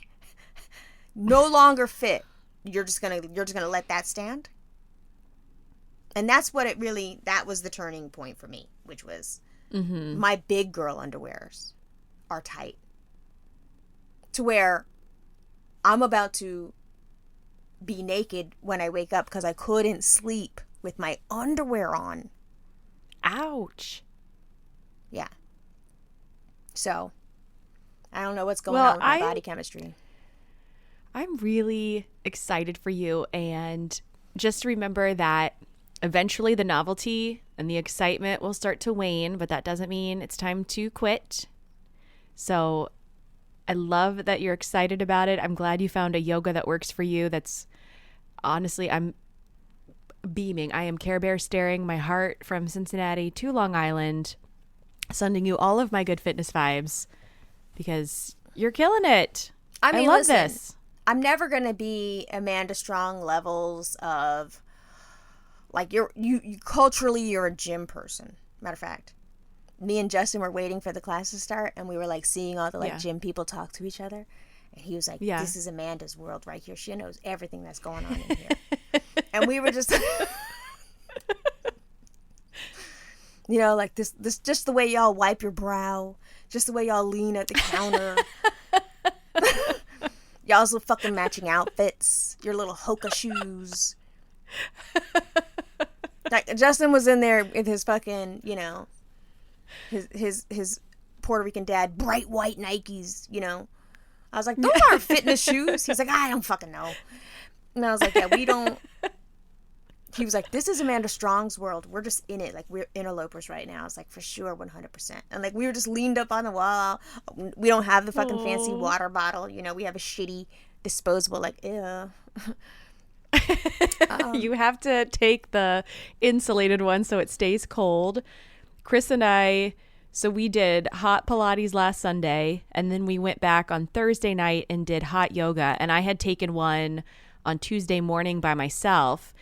Speaker 1: no longer fit. You're just gonna let that stand? And that's what that was the turning point for me, which was my big girl underwears are tight. To where I'm about to be naked when I wake up because I couldn't sleep with my underwear on.
Speaker 2: Ouch.
Speaker 1: Yeah. So, I don't know what's going on with my body chemistry.
Speaker 2: I'm really excited for you, and just remember that eventually the novelty and the excitement will start to wane, but that doesn't mean it's time to quit. So I love that you're excited about it. I'm glad you found a yoga that works for you. That's honestly, I'm beaming. I am Care Bear staring my heart from Cincinnati to Long Island, sending you all of my good fitness vibes because you're killing it. I mean, I love this.
Speaker 1: I'm never going to be Amanda Strong levels of, like, you culturally, you're a gym person. Matter of fact, me and Justin were waiting for the class to start, and we were, like, seeing all the, gym people talk to each other. And he was like, this is Amanda's world right here. She knows everything that's going on in here. And we were just, like, this just the way y'all wipe your brow, just the way y'all lean at the counter. Y'all's little fucking matching outfits, your little Hoka shoes. Like, Justin was in there with his fucking, his Puerto Rican dad, bright white Nikes, I was like, those aren't fitness shoes. He's like, I don't fucking know. And I was like, yeah, we don't. He was like, this is Amanda Strong's world. We're just in it. Like, we're interlopers right now. I was like, for sure, 100%. And, like, we were just leaned up on the wall. We don't have the fucking fancy water bottle. We have a shitty disposable, like, ew.
Speaker 2: You have to take the insulated one so it stays cold. Chris and I, so we did hot Pilates last Sunday, and then we went back on Thursday night and did hot yoga. And I had taken one on Tuesday morning by myself.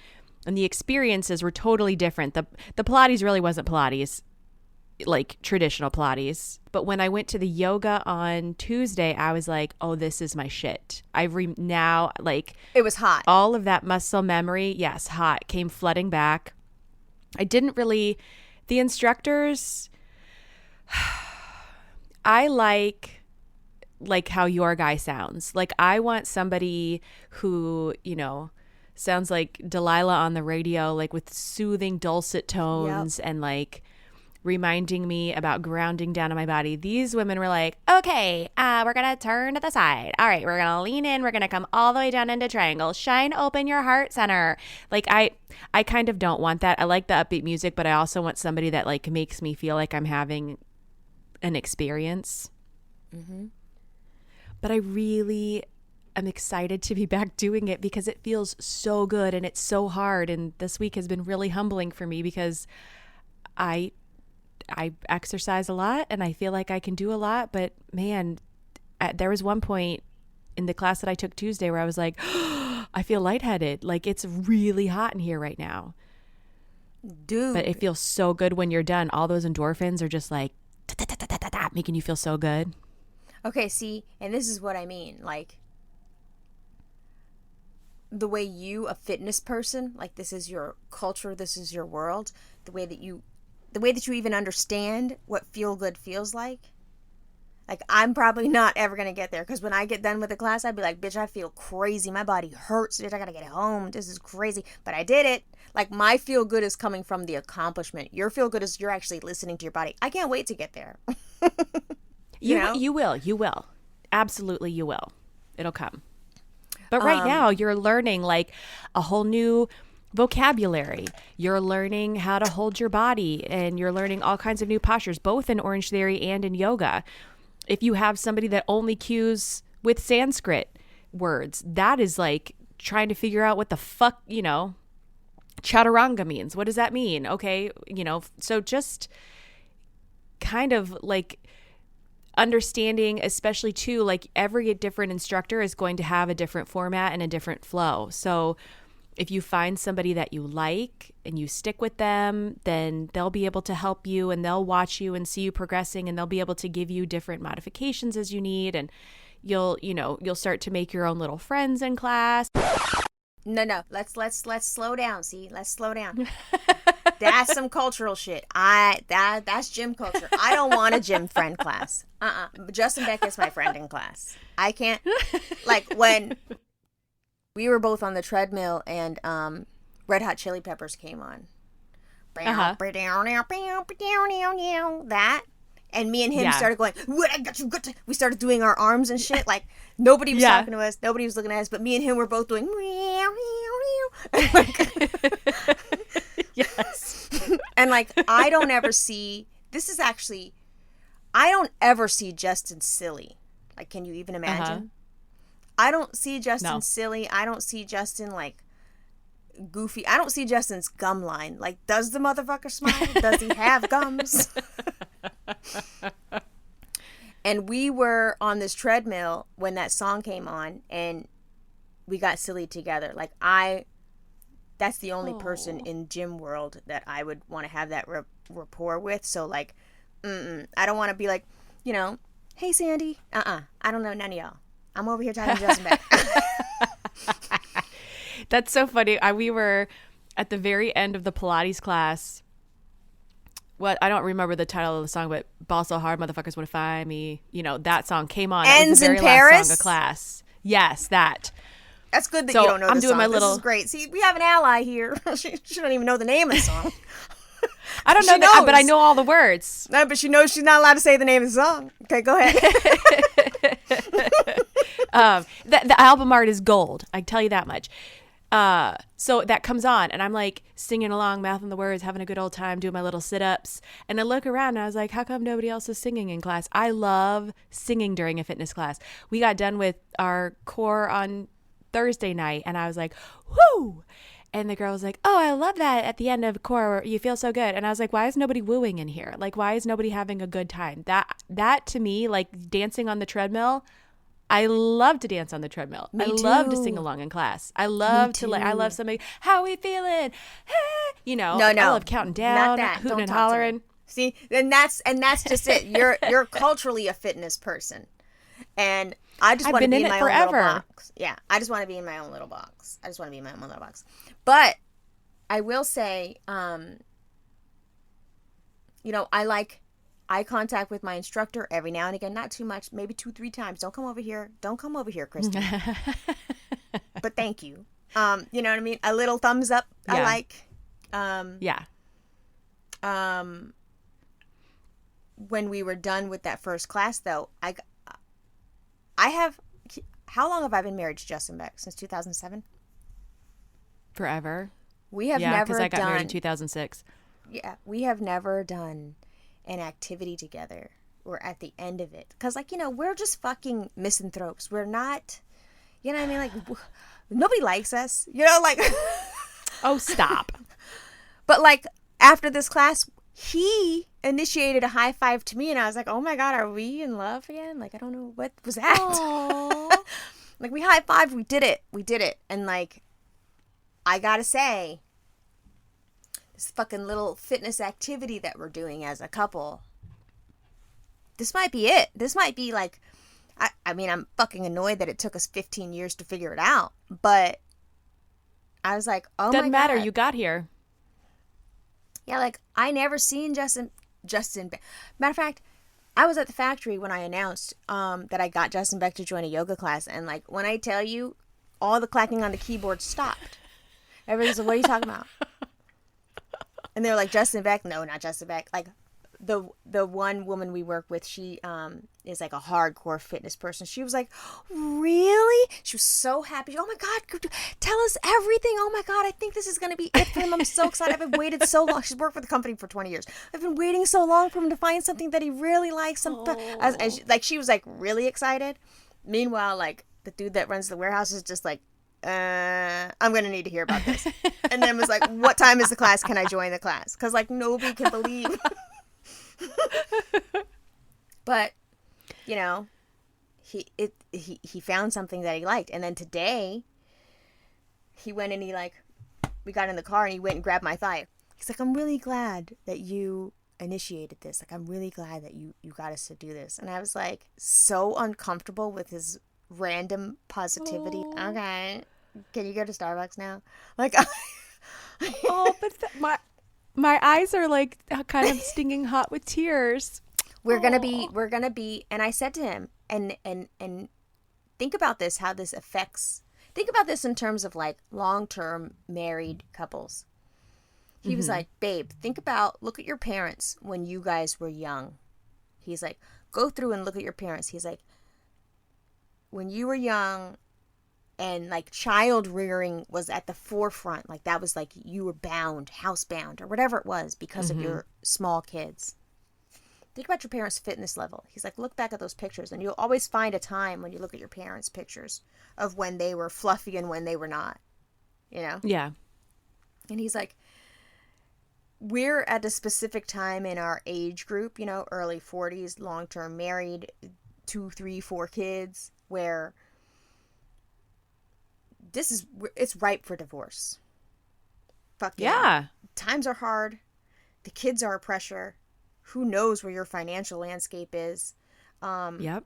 Speaker 2: And the experiences were totally different. The Pilates really wasn't Pilates, like traditional Pilates. But when I went to the yoga on Tuesday, I was like, oh, this is my shit. Now, like...
Speaker 1: It was hot.
Speaker 2: All of that muscle memory, yes, hot, came flooding back. I didn't really... The instructors... I like how your guy sounds. Like, I want somebody who, sounds like Delilah on the radio, like with soothing dulcet tones and like reminding me about grounding down in my body. These women were like, okay, we're going to turn to the side. All right, we're going to lean in. We're going to come all the way down into triangle. Shine open your heart center. Like I kind of don't want that. I like the upbeat music, but I also want somebody that like makes me feel like I'm having an experience. Mm-hmm. but I really am excited to be back doing it because it feels so good and it's so hard. And this week has been really humbling for me because I exercise a lot and I feel like I can do a lot, but man, there was one point in the class that I took Tuesday where I was like, I feel lightheaded. Like it's really hot in here right now.
Speaker 1: Dude.
Speaker 2: But it feels so good when you're done. All those endorphins are just like making you feel so good.
Speaker 1: Okay, see, and this is what I mean. Like, the way you, a fitness person, like this is your culture, this is your world, the way that you even understand what feel good feels like. Like, I'm probably not ever going to get there because when I get done with the class, I'd be like, bitch, I feel crazy. My body hurts. Bitch, I got to get home. This is crazy. But I did it. Like, my feel good is coming from the accomplishment. Your feel good is you're actually listening to your body. I can't wait to get there. You know?
Speaker 2: You will. Absolutely, you will. It'll come. But right now, you're learning like a whole new vocabulary. You're learning how to hold your body and you're learning all kinds of new postures, both in Orange Theory and in yoga. If you have somebody that only cues with Sanskrit words, that is like trying to figure out what the fuck, chaturanga means. What does that mean? Okay. So just kind of like understanding, especially too, like every different instructor is going to have a different format and a different flow. So if you find somebody that you like and you stick with them, then they'll be able to help you and they'll watch you and see you progressing and they'll be able to give you different modifications as you need. And you'll start to make your own little friends in class.
Speaker 1: No. Let's slow down. See, let's slow down. That's some cultural shit. That's gym culture. I don't want a gym friend class. Justin Beck is my friend in class. I can't, like when we were both on the treadmill and Red Hot Chili Peppers came on. That. And me and him started going, what I got you. We started doing our arms and shit. Like nobody was talking to us. Nobody was looking at us. But me and him were both doing.
Speaker 2: Yes.
Speaker 1: And like, I don't ever see Justin silly. Like, can you even imagine? I don't see Justin silly. I don't see Justin like goofy. I don't see Justin's gum line. Like, does the motherfucker smile? Does he have gums? And we were on this treadmill when that song came on and we got silly together. Like that's the only person in gym world that I would want to have that rapport with. So like, I don't want to be like, hey Sandy. I don't know none of y'all. I'm over here talking to Justin Beck.
Speaker 2: That's so funny. We were at the very end of the Pilates class. Well, I don't remember the title of the song, but Ball So Hard, Motherfuckers Want to Find Me. That song came on.
Speaker 1: Ends
Speaker 2: it was the very
Speaker 1: in Paris?
Speaker 2: last song of class. Yes, that.
Speaker 1: That's good that you don't know
Speaker 2: I'm
Speaker 1: the
Speaker 2: doing
Speaker 1: song.
Speaker 2: my little...
Speaker 1: This is great. See, we have an ally here. she don't even know the name of the song.
Speaker 2: I don't know that, but I know all the words.
Speaker 1: No, but she knows she's not allowed to say the name of the song. Okay, go ahead.
Speaker 2: The album art is gold. I can tell you that much. So that comes on and I'm like singing along, mouthing the words, having a good old time, doing my little sit-ups. And I look around and I was like, how come nobody else is singing in class? I love singing during a fitness class. We got done with our core on Thursday night and I was like, whoo! And the girl was like, oh, I love that at the end of core. You feel so good. And I was like, why is nobody wooing in here? Like, why is nobody having a good time? That to me, like dancing on the treadmill, I love to dance on the treadmill.
Speaker 1: Me
Speaker 2: I
Speaker 1: too.
Speaker 2: love to sing along in class. I love to I love somebody. How we feeling?
Speaker 1: No.
Speaker 2: I love counting down,
Speaker 1: Not that.
Speaker 2: hooting
Speaker 1: Don't
Speaker 2: and
Speaker 1: talk to me.
Speaker 2: hollering.
Speaker 1: See, and that's just it. You're culturally a fitness person, and I just want to be in my own little box. Yeah, I just want to be in my own little box. But I will say, I like eye contact with my instructor every now and again, not too much, maybe 2-3 times. Don't come over here, Kristen. But thank you. You know what I mean? A little thumbs up. Yeah. I like. When we were done with that first class, though, I have. How long have I been married to Justin Beck? Since 2007.
Speaker 2: Forever.
Speaker 1: We have never
Speaker 2: because I got
Speaker 1: done,
Speaker 2: married in 2006.
Speaker 1: Yeah, we have never done an activity together we're at the end of it. Because, like, we're just fucking misanthropes. We're not, you know what I mean? Like, nobody likes us, like.
Speaker 2: Oh, stop.
Speaker 1: But, like, after this class, he initiated a high five to me, and I was like, oh my God, are we in love again? Like, I don't know. What was that? Like, we high fived. We did it. And, like, I gotta say, this fucking little fitness activity that we're doing as a couple, this might be it. This might be like, I mean, I'm fucking annoyed that it took us 15 years to figure it out, but I was like, oh my God.
Speaker 2: Doesn't matter. You got here.
Speaker 1: Yeah, like, I never seen Justin. Matter of fact, I was at the factory when I announced that I got Justin Beck to join a yoga class, and, like, when I tell you, all the clacking on the keyboard stopped. Everybody's like, what are you talking about? And they're like, Justin Beck? No, not Justin Beck. Like, the one woman we work with, she is like a hardcore fitness person. She was like, really? She was so happy. Oh my God, tell us everything. Oh my God, I think this is going to be it for him. I'm so excited. I've been waited so long. She's worked for the company for 20 years. I've been waiting so long for him to find something that he really likes. She was like really excited. Meanwhile, like, the dude that runs the warehouse is just like, I'm going to need to hear about this. And then was like, what time is the class? Can I join the class? Because, like, nobody can believe. But, he found something that he liked. And then today, he went and we got in the car and he went and grabbed my thigh. He's like, I'm really glad that you initiated this. Like, I'm really glad that you got us to do this. And I was like, so uncomfortable with his random positivity. Oh. Okay, can you go to Starbucks now? Like,
Speaker 2: but my eyes are like kind of stinging hot with tears.
Speaker 1: We're gonna be, and I said to him, and think about this, how this affects. Think about this in terms of, like, long-term married couples. He was like, babe, look at your parents when you guys were young. He's like, go through and look at your parents. He's like, when you were young and, like, child rearing was at the forefront, like, that was like you were housebound or whatever it was because of your small kids. Think about your parents' fitness level. He's like, look back at those pictures and you'll always find a time when you look at your parents' pictures of when they were fluffy and when they were not,
Speaker 2: Yeah.
Speaker 1: And he's like, we're at a specific time in our age group, early 40s, long-term married, 2, 3, 4 kids, where it's ripe for divorce. Fucking
Speaker 2: yeah.
Speaker 1: Times are hard. The kids are a pressure. Who knows where your financial landscape is?
Speaker 2: Yep.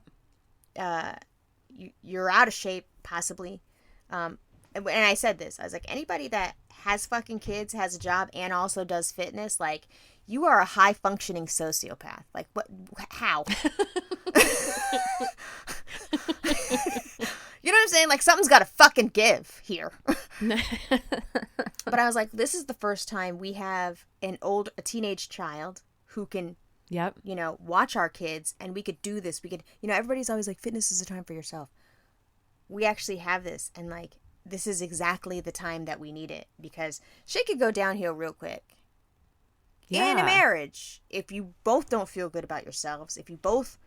Speaker 1: You're out of shape, possibly. And I said this. I was like, anybody that has fucking kids, has a job, and also does fitness, like, you are a high-functioning sociopath. Like, what? How? You know what I'm saying? Like, something's got to fucking give here. But I was like, this is the first time we have a teenage child who can,
Speaker 2: yep,
Speaker 1: watch our kids, and we could do this. We could, everybody's always like, fitness is a time for yourself. We actually have this, and, like, this is exactly the time that we need it, because shit could go downhill real quick. Yeah. In a marriage, if you both don't feel good about yourselves, if you both,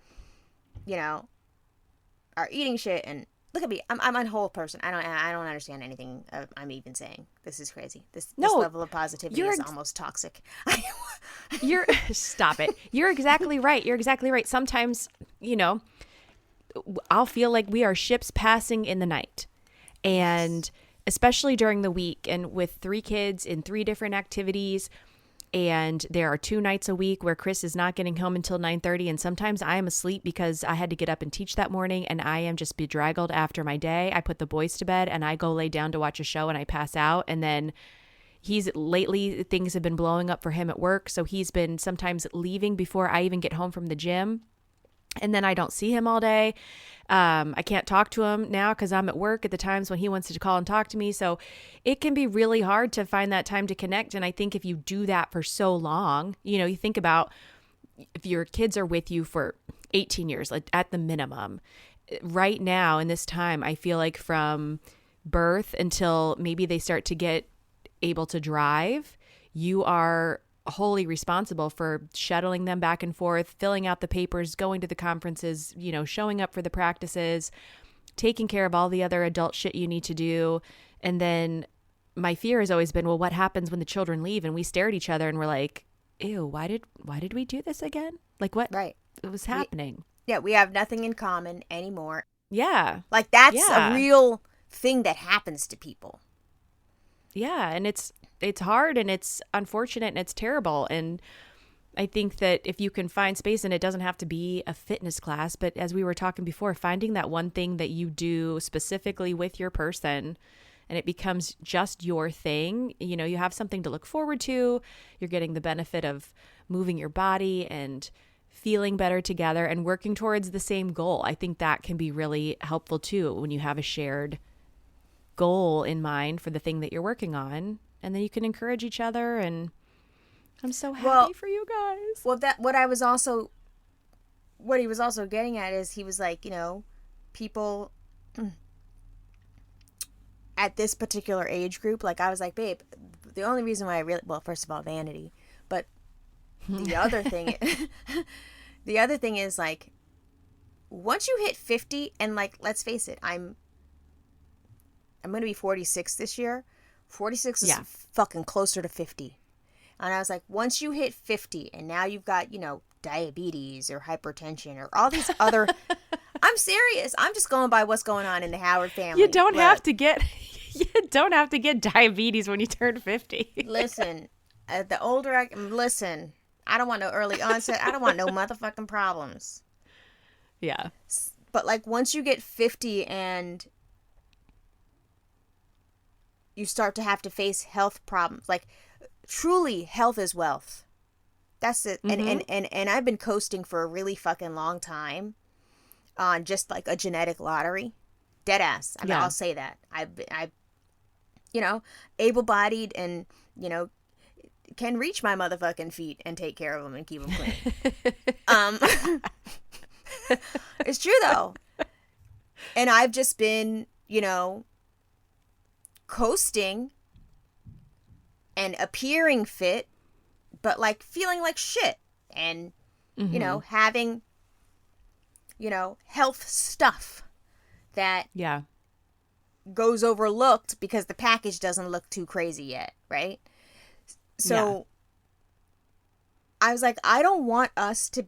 Speaker 1: are eating shit, and look at me, I'm a whole person. I don't understand anything I'm even saying. This is crazy. This level of positivity is almost toxic.
Speaker 2: Stop it. You're exactly right. Sometimes, I'll feel like we are ships passing in the night. And especially during the week, and with 3 kids in 3 different activities, and there are 2 nights a week where Chris is not getting home until 9:30, and sometimes I am asleep because I had to get up and teach that morning, and I am just bedraggled after my day. I put the boys to bed and I go lay down to watch a show and I pass out, and then lately things have been blowing up for him at work, so he's been sometimes leaving before I even get home from the gym. And then I don't see him all day. I can't talk to him now because I'm at work at the times when he wants to call and talk to me. So it can be really hard to find that time to connect. And I think if you do that for so long, you think about if your kids are with you for 18 years, like at the minimum. Right now in this time, I feel like from birth until maybe they start to get able to drive, you are wholly responsible for shuttling them back and forth, filling out the papers, going to the conferences, you know, showing up for the practices, taking care of all the other adult shit you need to do. And then my fear has always been, well, what happens when the children leave and we stare at each other and we're like, ew, why did we do this again? Like what
Speaker 1: Right.
Speaker 2: was happening?
Speaker 1: We have nothing in common anymore.
Speaker 2: Yeah.
Speaker 1: Like that's
Speaker 2: Yeah.
Speaker 1: a real thing that happens to people.
Speaker 2: Yeah. And it's hard and it's unfortunate and it's terrible. And I think that if you can find space, and it doesn't have to be a fitness class, but as we were talking before, finding that one thing that you do specifically with your person and it becomes just your thing, you know, you have something to look forward to. You're getting the benefit of moving your body and feeling better together and working towards the same goal. I think that can be really helpful too when you have a shared goal in mind for the thing that you're working on, and then you can encourage each other. And I'm so happy for you guys.
Speaker 1: Well, what he was also getting at is he was like, you know, people at this particular age group, like I was like, babe, the only reason why I really, well, first of all, vanity, but the other thing, the other thing is like, once you hit 50, and like, let's face it, I'm going to be 46 this year. 46 is fucking closer to 50. And I was like, once you hit 50 and now you've got, you know, diabetes or hypertension or all these other, I'm serious. I'm just going by what's going on in the Howard family.
Speaker 2: You don't have to get diabetes when you turn 50.
Speaker 1: Listen, the older listen, I don't want no early onset. I don't want no motherfucking problems.
Speaker 2: Yeah.
Speaker 1: But like once you get 50 and you start to have to face health problems, like truly health is wealth. That's it.
Speaker 2: Mm-hmm.
Speaker 1: And I've been coasting for a really fucking long time on just like a genetic lottery. Dead ass. I mean, I'll say that. I you know, able-bodied and, you know, can reach my motherfucking feet and take care of them and keep them clean. It's true though. And I've just been, you know, coasting and appearing fit, but like feeling like shit and, you know, having, you know, health stuff that goes overlooked because the package doesn't look too crazy yet, right? So I was like, I don't want us to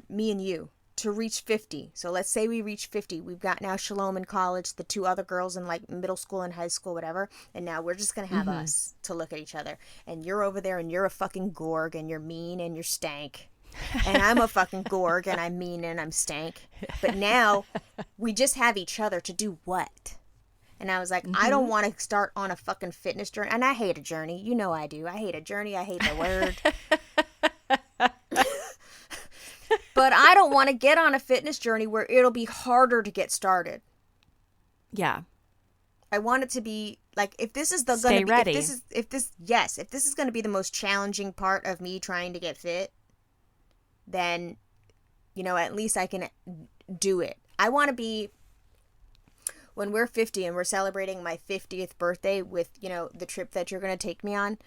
Speaker 1: me and you to reach 50. So let's say we reach 50. We've got now Shalom in college, the two other girls in like middle school and high school, whatever. And now we're just going to have us to look at each other. And you're over there and you're a fucking gorg and you're mean and you're stank. And I'm a fucking gorg and I'm mean and I'm stank. But now we just have each other to do what? And I was like, I don't want to start on a fucking fitness journey. And I hate a journey. You know I do. I hate a journey. I hate the word. But I don't want to get on a fitness journey where it'll be harder to get started.
Speaker 2: Yeah.
Speaker 1: I want it to be like, if this is the
Speaker 2: Stay ready.
Speaker 1: if this is going to be the most challenging part of me trying to get fit, then, you know, at least I can do it. I want to be, when we're 50 and we're celebrating my 50th birthday with, you know, the trip that you're going to take me on.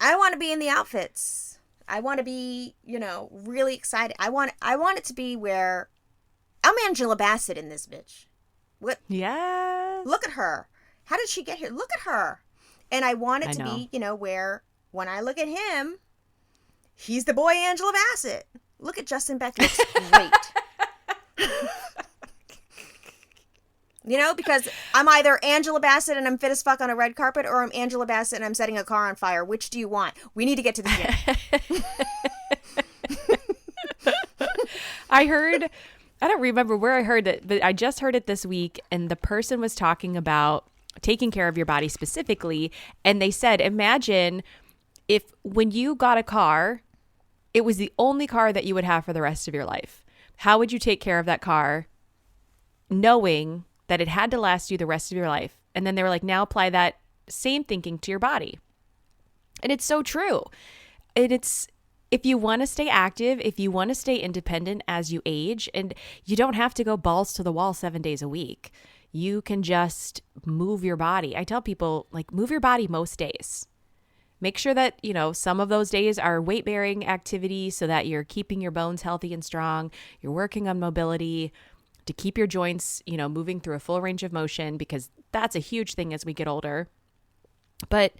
Speaker 1: I want to be in the outfits. I want to be, you know, really excited. I want it to be where I'm Angela Bassett in this bitch. What?
Speaker 2: Yes.
Speaker 1: Look at her. How did she get here? Look at her. And I want it to be, you know, where when I look at him, he's the boy Angela Bassett. Look at Justin Beck. Looks great. You know, because I'm either Angela Bassett and I'm fit as fuck on a red carpet, or I'm Angela Bassett and I'm setting a car on fire. Which do you want? We need to get to the gym.
Speaker 2: I don't remember where I heard it, but I just heard it this week. And the person was talking about taking care of your body specifically. And they said, imagine if when you got a car, it was the only car that you would have for the rest of your life. How would you take care of that car knowing that it had to last you the rest of your life? And then they were like, now apply that same thinking to your body. And it's so true. And it's, if you want to stay active, if you want to stay independent as you age, and you don't have to go balls to the wall 7 days a week, you can just move your body. I tell people, like, move your body most days. make sure that, some of those days are weight bearing activity so that you're keeping your bones healthy and strong. You're working on mobility to keep your joints, moving through a full range of motion, because that's a huge thing as we get older. But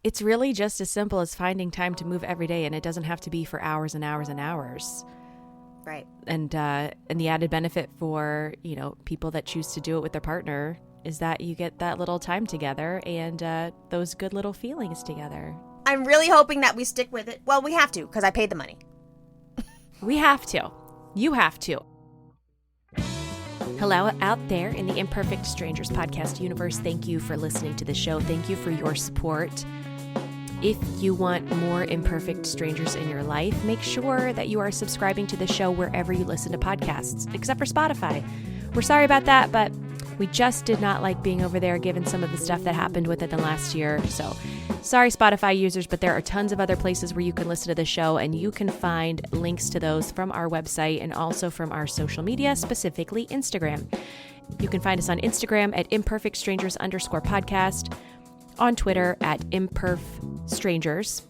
Speaker 2: it's really just as simple as finding time to move every day, and it doesn't have to be for hours and hours and hours.
Speaker 1: Right.
Speaker 2: And the added benefit for, people that choose to do it with their partner is that you get that little time together and those good little feelings together.
Speaker 1: I'm really hoping that we stick with it. Well, we have to, because I paid the money.
Speaker 2: We have to. You have to. Hello out there in the Imperfect Strangers podcast universe. Thank you for listening to the show. Thank you for your support. If you want more imperfect strangers in your life, make sure that you are subscribing to the show wherever you listen to podcasts, except for Spotify. We're sorry about that, but we just did not like being over there given some of the stuff that happened with it the last year. So sorry, Spotify users, but there are tons of other places where you can listen to the show, and you can find links to those from our website and also from our social media, specifically Instagram. You can find us on Instagram at imperfectstrangers_podcast, on Twitter at imperfstrangers.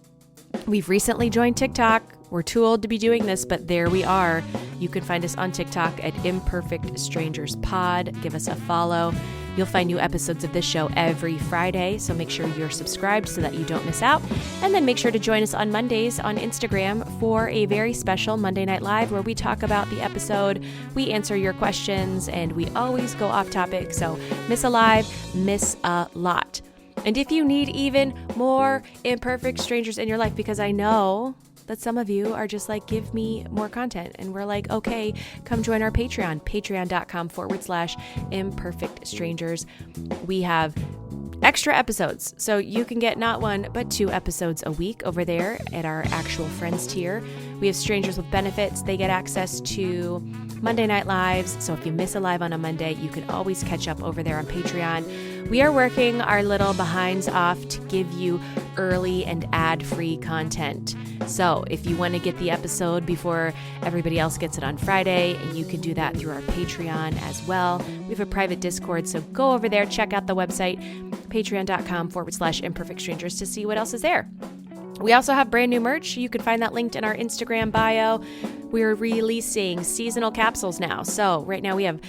Speaker 2: We've recently joined TikTok. We're too old to be doing this, but there we are. You can find us on TikTok at Imperfect Strangers Pod. Give us a follow. You'll find new episodes of this show every Friday, so make sure you're subscribed so that you don't miss out. And then make sure to join us on Mondays on Instagram for a very special Monday Night Live where we talk about the episode, we answer your questions, and we always go off topic. So miss a live, miss a lot. And if you need even more imperfect strangers in your life, because I know that some of you are just like, give me more content. And we're like, okay, come join our Patreon, patreon.com/imperfect strangers. We have extra episodes, so you can get not one, but 2 episodes a week over there at our actual friends tier. We have strangers with benefits. They get access to Monday Night Lives. So if you miss a live on a Monday, you can always catch up over there on Patreon. We are working our little behinds off to give you early and ad-free content. So if you want to get the episode before everybody else gets it on Friday, you can do that through our Patreon as well. We have a private Discord, so go over there, check out the website, patreon.com/imperfect strangers, to see what else is there. We also have brand new merch. You can find that linked in our Instagram bio. We're releasing seasonal capsules now. So right now we have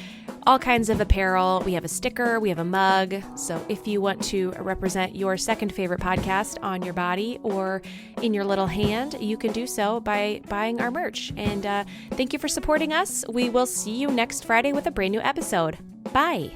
Speaker 2: all kinds of apparel. We have a sticker, we have a mug. So if you want to represent your second favorite podcast on your body or in your little hand, you can do so by buying our merch. And thank you for supporting us. We will see you next Friday with a brand new episode. Bye.